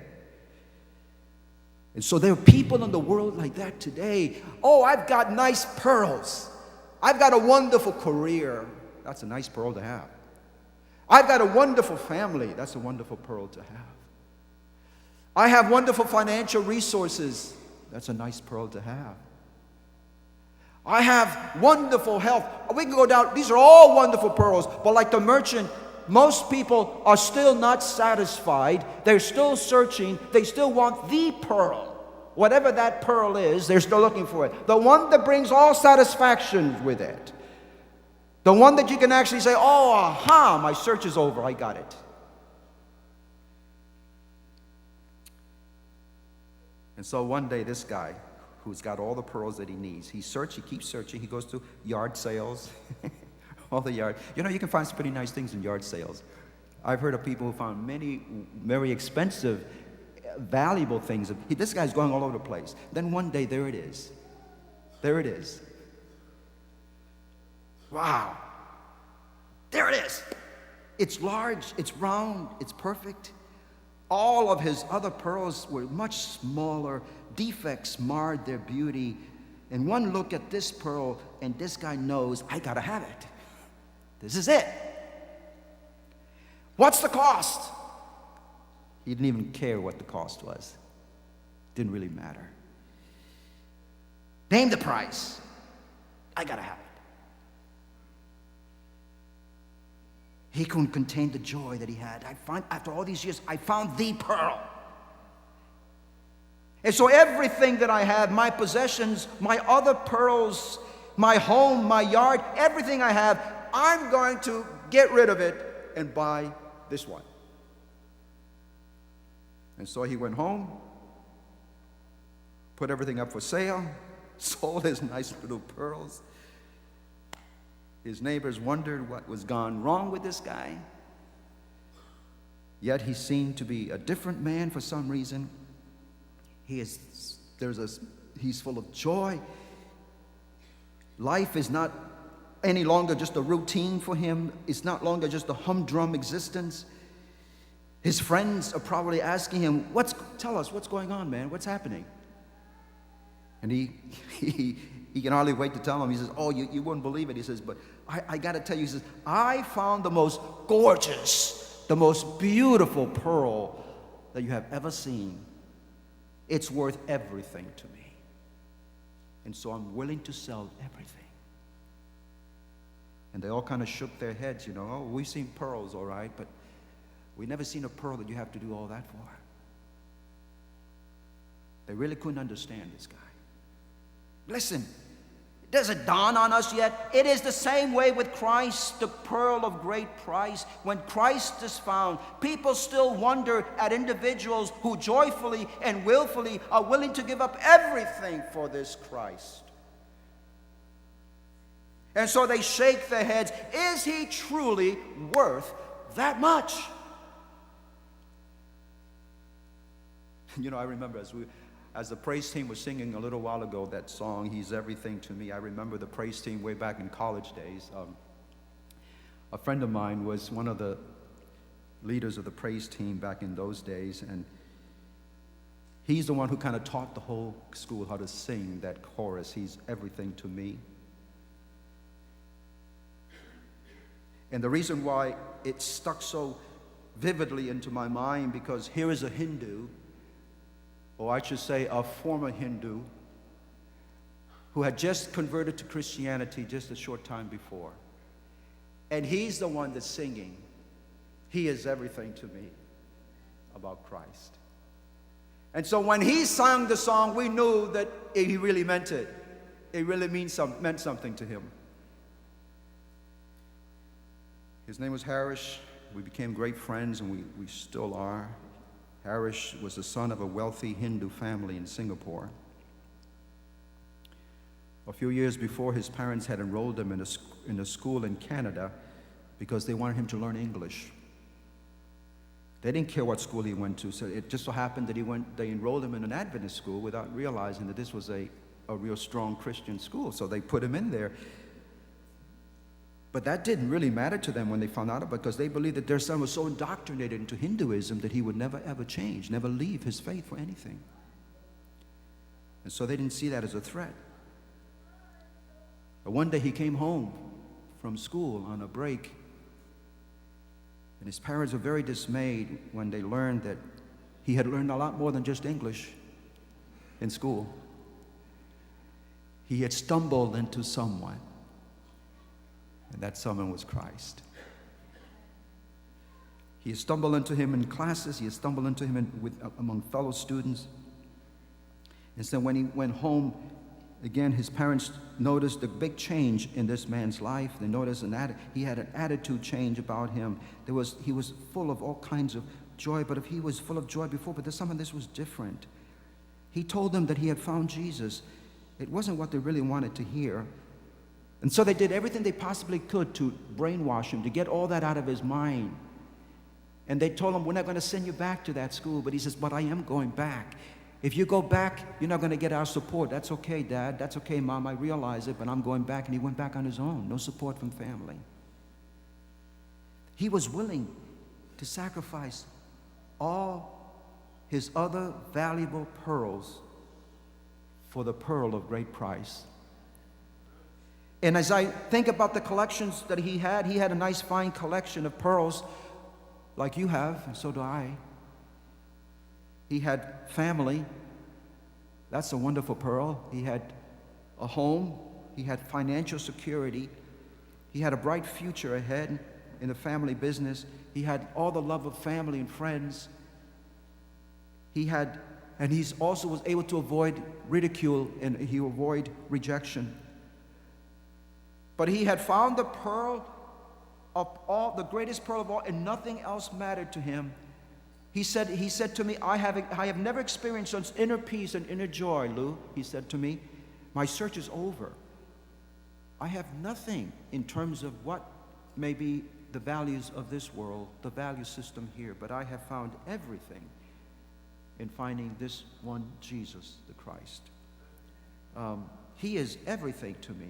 And so there are people in the world like that today. Oh, I've got nice pearls. I've got a wonderful career. That's a nice pearl to have. I've got a wonderful family. That's a wonderful pearl to have. I have wonderful financial resources. That's a nice pearl to have. I have wonderful health. We can go down. These are all wonderful pearls. But like the merchant, most people are still not satisfied. They're still searching. They still want the pearl. Whatever that pearl is, they're still looking for it. The one that brings all satisfaction with it. The one that you can actually say, oh, aha, my search is over. I got it. And so one day, this guy, who's got all the pearls that he needs, he keeps searching. He goes to yard sales. All the yard. You know, you can find some pretty nice things in yard sales. I've heard of people who found many very expensive, valuable things. This guy's going all over the place. Then one day, there it is. There it is. Wow. There it is. It's large, it's round, it's perfect. All of his other pearls were much smaller. Defects marred their beauty. And one look at this pearl, and this guy knows, I gotta have it. This is it. What's the cost? He didn't even care what the cost was. Didn't really matter. Name the price. I gotta have it. He couldn't contain the joy that he had. After all these years, I found the pearl. And so everything that I have, my possessions, my other pearls, my home, my yard, everything I have, I'm going to get rid of it and buy this one. And so he went home, put everything up for sale, sold his nice little pearls. His neighbors wondered what was gone wrong with this guy. Yet he seemed to be a different man for some reason. He's full of joy. Life is not any longer just a routine for him. It's not longer just a humdrum existence. His friends are probably asking him, tell us, what's going on, man? What's happening? And he can hardly wait to tell them. He says, oh, you wouldn't believe it. He says, but I got to tell you, he says, I found the most gorgeous, the most beautiful pearl that you have ever seen. It's worth everything to me. And so I'm willing to sell everything. And they all kind of shook their heads, you know. Oh, we've seen pearls, all right, but we've never seen a pearl that you have to do all that for. They really couldn't understand this guy. Listen, does it dawn on us yet? It is the same way with Christ, the pearl of great price. When Christ is found, people still wonder at individuals who joyfully and willfully are willing to give up everything for this Christ. And so they shake their heads. Is he truly worth that much? You know, I remember as the praise team was singing a little while ago that song, He's Everything to Me. I remember the praise team way back in college days. A friend of mine was one of the leaders of the praise team back in those days, and he's the one who kind of taught the whole school how to sing that chorus, He's Everything to Me. And the reason why it stuck so vividly into my mind, because here is a Hindu, or I should say a former Hindu, who had just converted to Christianity just a short time before. And he's the one that's singing, He is everything to me, about Christ. And so when he sang the song, we knew that he really meant it. It really meant something to him. His name was Harish. We became great friends, and we still are. Harish was the son of a wealthy Hindu family in Singapore. A few years before, his parents had enrolled him in a school in Canada because they wanted him to learn English. They didn't care what school he went to, so it just so happened that they enrolled him in an Adventist school without realizing that this was a real strong Christian school, so they put him in there. But that didn't really matter to them when they found out, because they believed that their son was so indoctrinated into Hinduism that he would never ever change, never leave his faith for anything. And so they didn't see that as a threat. But one day he came home from school on a break, and his parents were very dismayed when they learned that he had learned a lot more than just English in school. He had stumbled into someone, and that someone was Christ. He had stumbled into him in classes. He had stumbled into him among fellow students. And so when he went home, again, his parents noticed the big change in this man's life. They noticed he had an attitude change about him. He was full of all kinds of joy, but if he was full of joy before, but there's something this was different. He told them that he had found Jesus. It wasn't what they really wanted to hear. And so they did everything they possibly could to brainwash him, to get all that out of his mind. And they told him, we're not going to send you back to that school. But he says, but I am going back. If you go back, you're not going to get our support. That's okay, Dad. That's okay, Mom. I realize it, but I'm going back. And he went back on his own. No support from family. He was willing to sacrifice all his other valuable pearls for the pearl of great price. And as I think about the collections that he had a nice fine collection of pearls like you have, and so do I. He had family. That's a wonderful pearl. He had a home. He had financial security. He had a bright future ahead in the family business. He had all the love of family and friends. And he also was able to avoid ridicule, and he avoid rejection. But he had found the pearl of all, the greatest pearl of all, and nothing else mattered to him. He said to me, I have never experienced such inner peace and inner joy, Lou. He said to me, my search is over. I have nothing in terms of what may be the values of this world, the value system here, but I have found everything in finding this one Jesus, the Christ. He is everything to me.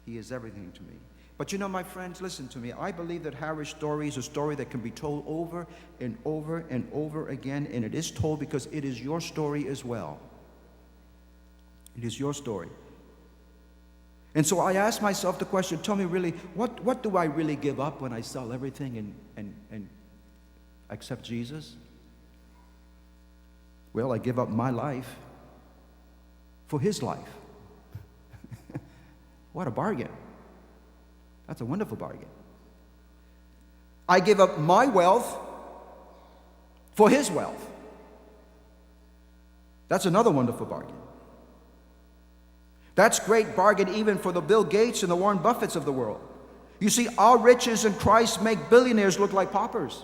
He is everything to me. But you know, my friends, listen to me. I believe that Harish's story is a story that can be told over and over and over again, and it is told because it is your story as well. It is your story. And so I ask myself the question, tell me really, what do I really give up when I sell everything and accept Jesus? Well, I give up my life for his life. What a bargain. That's a wonderful bargain. I give up my wealth for his wealth. That's another wonderful bargain. That's great bargain even for the Bill Gates and the Warren Buffetts of the world. You see, our riches in Christ make billionaires look like paupers.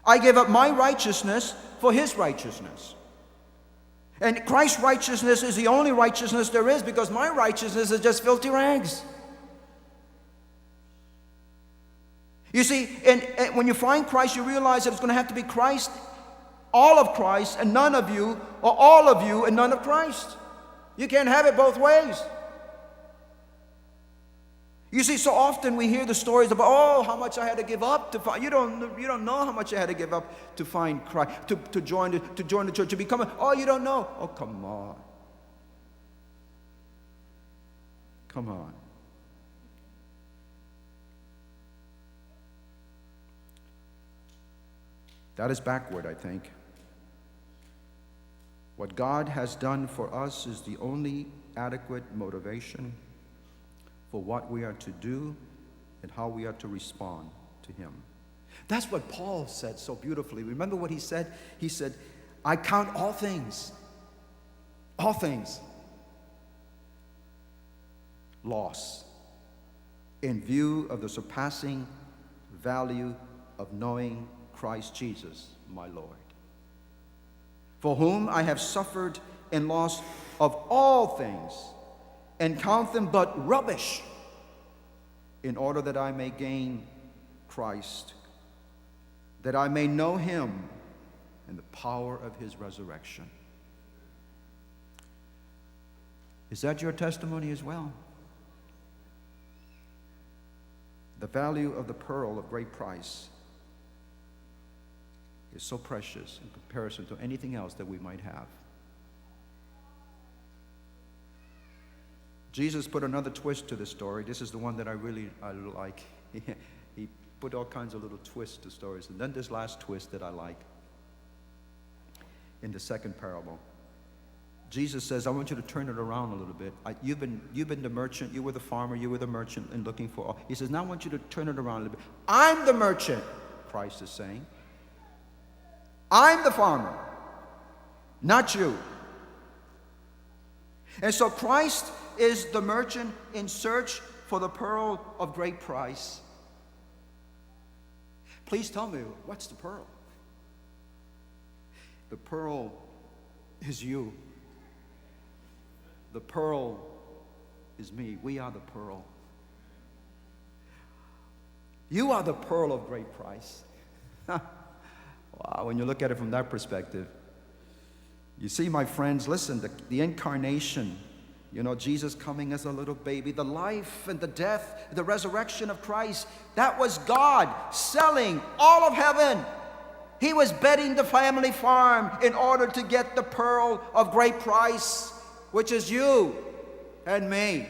I give up my righteousness for his righteousness. And Christ's righteousness is the only righteousness there is, because my righteousness is just filthy rags. You see, and when you find Christ, you realize that it's going to have to be Christ, all of Christ, and none of you, or all of you and none of Christ. You can't have it both ways. You see, so often we hear the stories about, oh, how much I had to give up to find. You don't know how much I had to give up to find Christ, to join the church, to become a. Oh, you don't know. Oh, come on. Come on. That is backward, I think. What God has done for us is the only adequate motivation for what we are to do and how we are to respond to him. That's what Paul said so beautifully. Remember what he said? He said, I count all things, loss in view of the surpassing value of knowing Christ Jesus, my Lord, for whom I have suffered in loss of all things, and count them but rubbish, in order that I may gain Christ, that I may know him and the power of his resurrection. Is that your testimony as well? The value of the pearl of great price is so precious in comparison to anything else that we might have. Jesus put another twist to the story. This is the one that I like. He put all kinds of little twists to stories. And then this last twist that I like in the second parable. Jesus says, I want you to turn it around a little bit. You've been the merchant, you were the farmer, you were the merchant and looking for. He says, now I want you to turn it around a little bit. I'm the merchant, Christ is saying. I'm the farmer, not you. And so Christ is the merchant in search for the pearl of great price. Please tell me, what's the pearl? The pearl is you. The pearl is me. We are the pearl. You are the pearl of great price. Wow, when you look at it from that perspective. You see, my friends, listen, the incarnation, Jesus coming as a little baby, the life and the death, the resurrection of Christ, that was God selling all of heaven. He was betting the family farm in order to get the pearl of great price, which is you and me.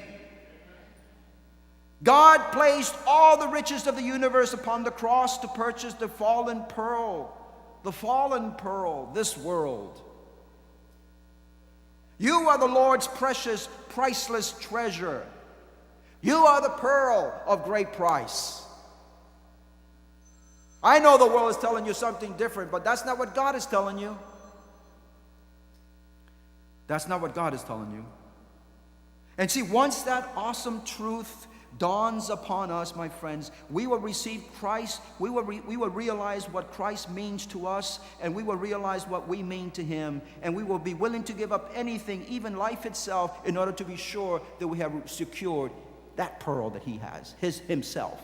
God placed all the riches of the universe upon the cross to purchase the fallen pearl, this world. You are the Lord's precious, priceless treasure. You are the pearl of great price. I know the world is telling you something different, but that's not what God is telling you. That's not what God is telling you. And see, once that awesome truth dawns upon us, my friends, we will receive Christ. We will realize what Christ means to us, and we will realize what we mean to him, and we will be willing to give up anything, even life itself, in order to be sure that we have secured that pearl that he has, himself.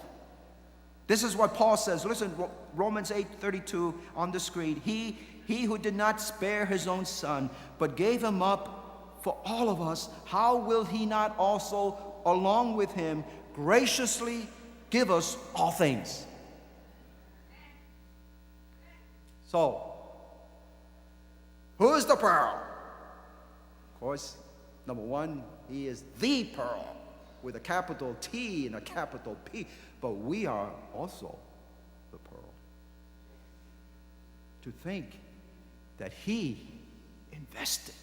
This is what Paul says. Listen, Romans 8:32 on the screen. He who did not spare his own son, but gave him up for all of us, how will he not also, along with him, graciously give us all things? So, who is the pearl? Of course, number one, he is the pearl with a capital T and a capital P. But we are also the pearl. To think that he invested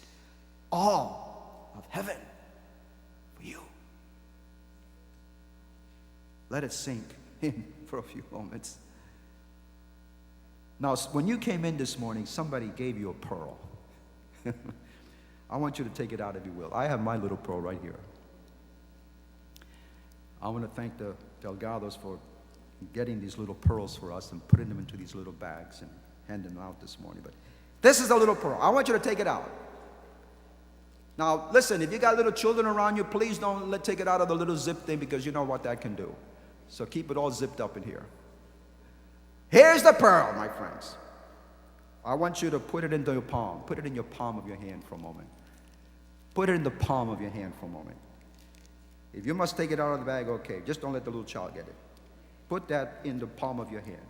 all of heaven for you. Let it sink in for a few moments. Now, when you came in this morning, somebody gave you a pearl. I want you to take it out if you will. I have my little pearl right here. I want to thank the Delgados for getting these little pearls for us and putting them into these little bags and handing them out this morning. But this is a little pearl. I want you to take it out. Now, listen, if you got little children around you, please don't take it out of the little zip thing, because you know what that can do. So keep it all zipped up in here. Here's the pearl, my friends. I want you to put it into your palm. Put it in your palm of your hand for a moment. Put it in the palm of your hand for a moment. If you must take it out of the bag, okay. Just don't let the little child get it. Put that in the palm of your hand.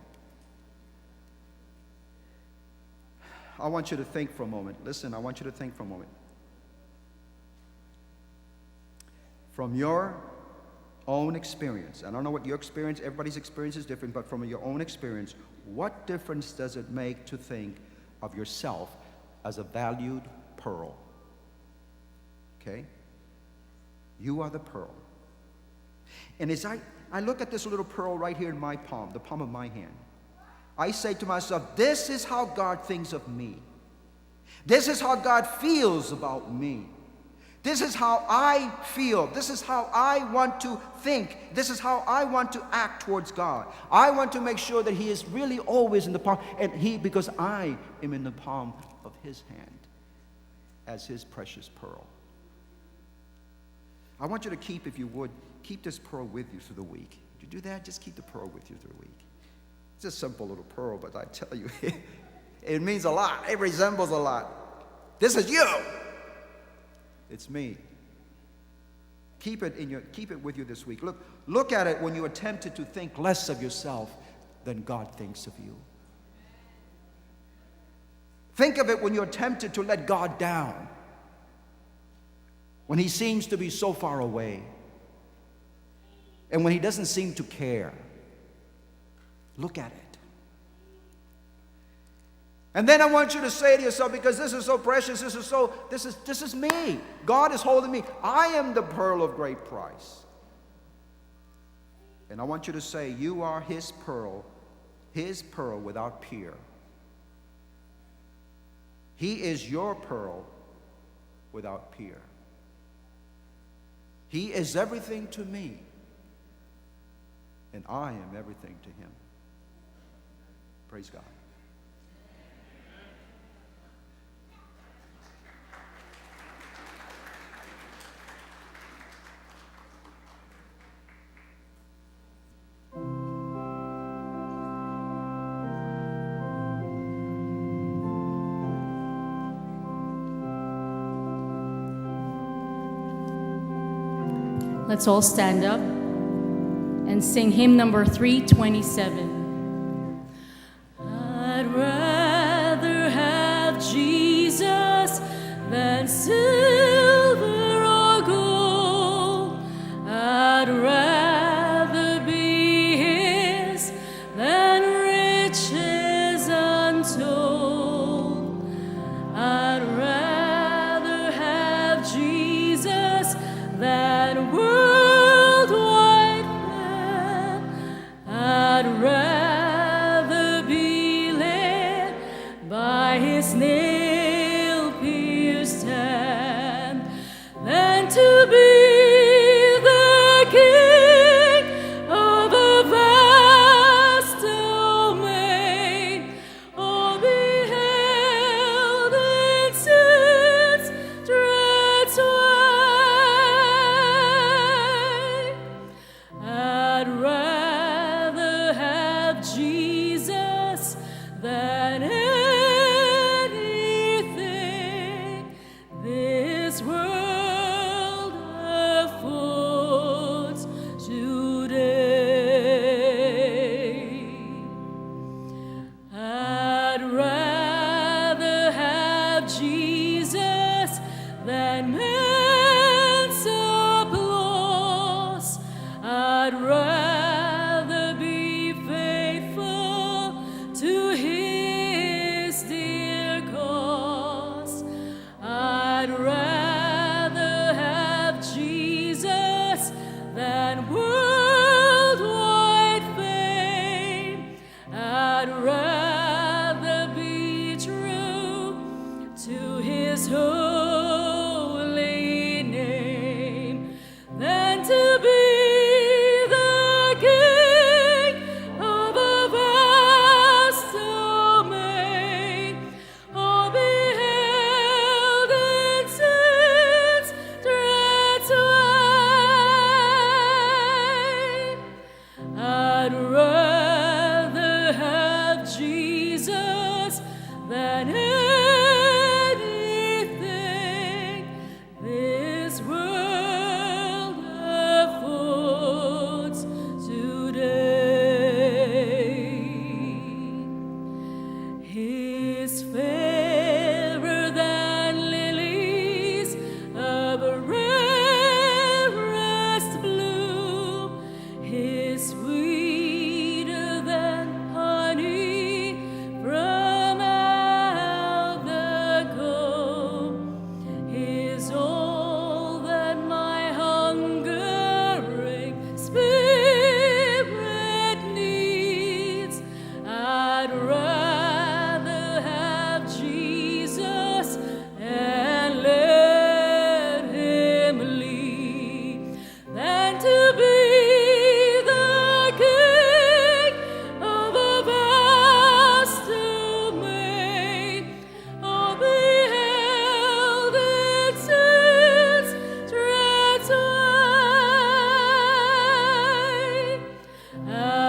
I want you to think for a moment. Listen, I want you to think for a moment. From your own experience, I don't know what your experience, everybody's experience is different, but from your own experience, what difference does it make to think of yourself as a valued pearl? Okay? You are the pearl. And as I look at this little pearl right here in my palm, the palm of my hand, I say to myself, this is how God thinks of me. This is how God feels about me. This is how I feel. This is how I want to think. This is how I want to act towards God. I want to make sure that He is really always in the palm, because I am in the palm of His hand as His precious pearl. I want you to keep, if you would, keep this pearl with you through the week. Would you do that? Just keep the pearl with you through the week. It's a simple little pearl, but I tell you, it means a lot. It resembles a lot. This is you. It's me. Keep it with you this week. Look at it when you are tempted to think less of yourself than God thinks of you. Think of it when you're tempted to let God down, when He seems to be so far away, and when He doesn't seem to care. Look at it. And then I want you to say to yourself, because this is so precious, this is me. God is holding me. I am the pearl of great price. And I want you to say, you are His pearl without peer. He is your pearl without peer. He is everything to me, and I am everything to Him. Praise God. Let's all stand up and sing hymn number 327. I'd rather have Jesus than silver or gold. I'd rather be His than riches untold. I'd rather have Jesus than worldwide fame. I'd rather be led by His nail-pierced hand than to be the king of a vast domain, or be held in sin's dread sway. I'd rather have Jesus than anything this world affords today. I'd rather have Jesus than man's applause. I'd rather be faithful to His dear cause. I'd rather have Jesus than worldwide fame. I'd rather be true to His holy name than to be the king of a vast domain, or be held in sin's dread sway. I'd rather have Jesus than anything this world affords today. He's fairer than lilies of rarest bloom. He's sweeter than honey from out the comb. He's all that my hungering spirit needs. I'd rather have Jesus and let Him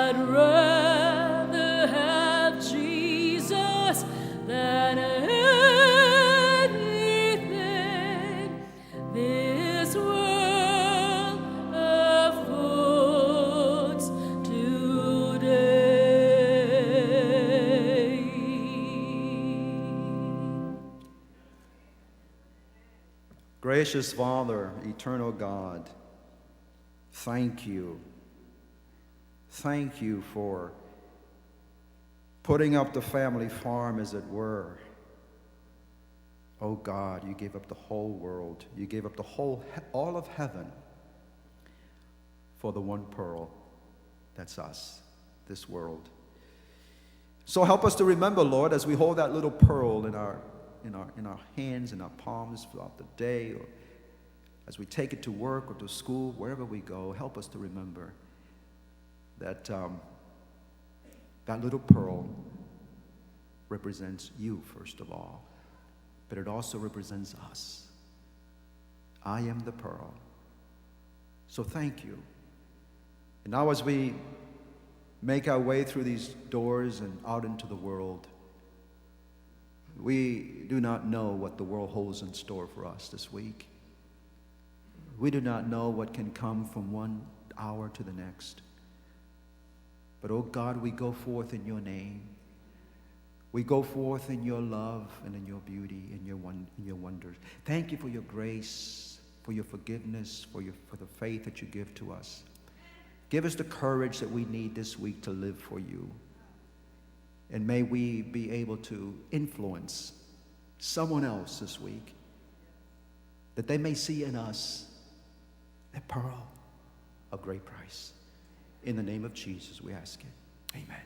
I'd rather have Jesus than anything this world affords today. Gracious Father, eternal God, thank you. Thank you for putting up the family farm, as it were. Oh God, you gave up the whole world. You gave up all of heaven for the one pearl. That's us, this world. So help us to remember, Lord, as we hold that little pearl in our hands, in our palms throughout the day, or as we take it to work or to school, wherever we go, help us to remember that that little pearl represents you, first of all, but it also represents us. I am the pearl. So thank you. And now as we make our way through these doors and out into the world, we do not know what the world holds in store for us this week. We do not know what can come from one hour to the next. But, oh God, we go forth in your name. We go forth in your love and in your beauty and in your wonders. Thank you for your grace, for your forgiveness, for the faith that you give to us. Give us the courage that we need this week to live for you. And may we be able to influence someone else this week, that they may see in us a pearl of great price. In the name of Jesus, we ask it. Amen.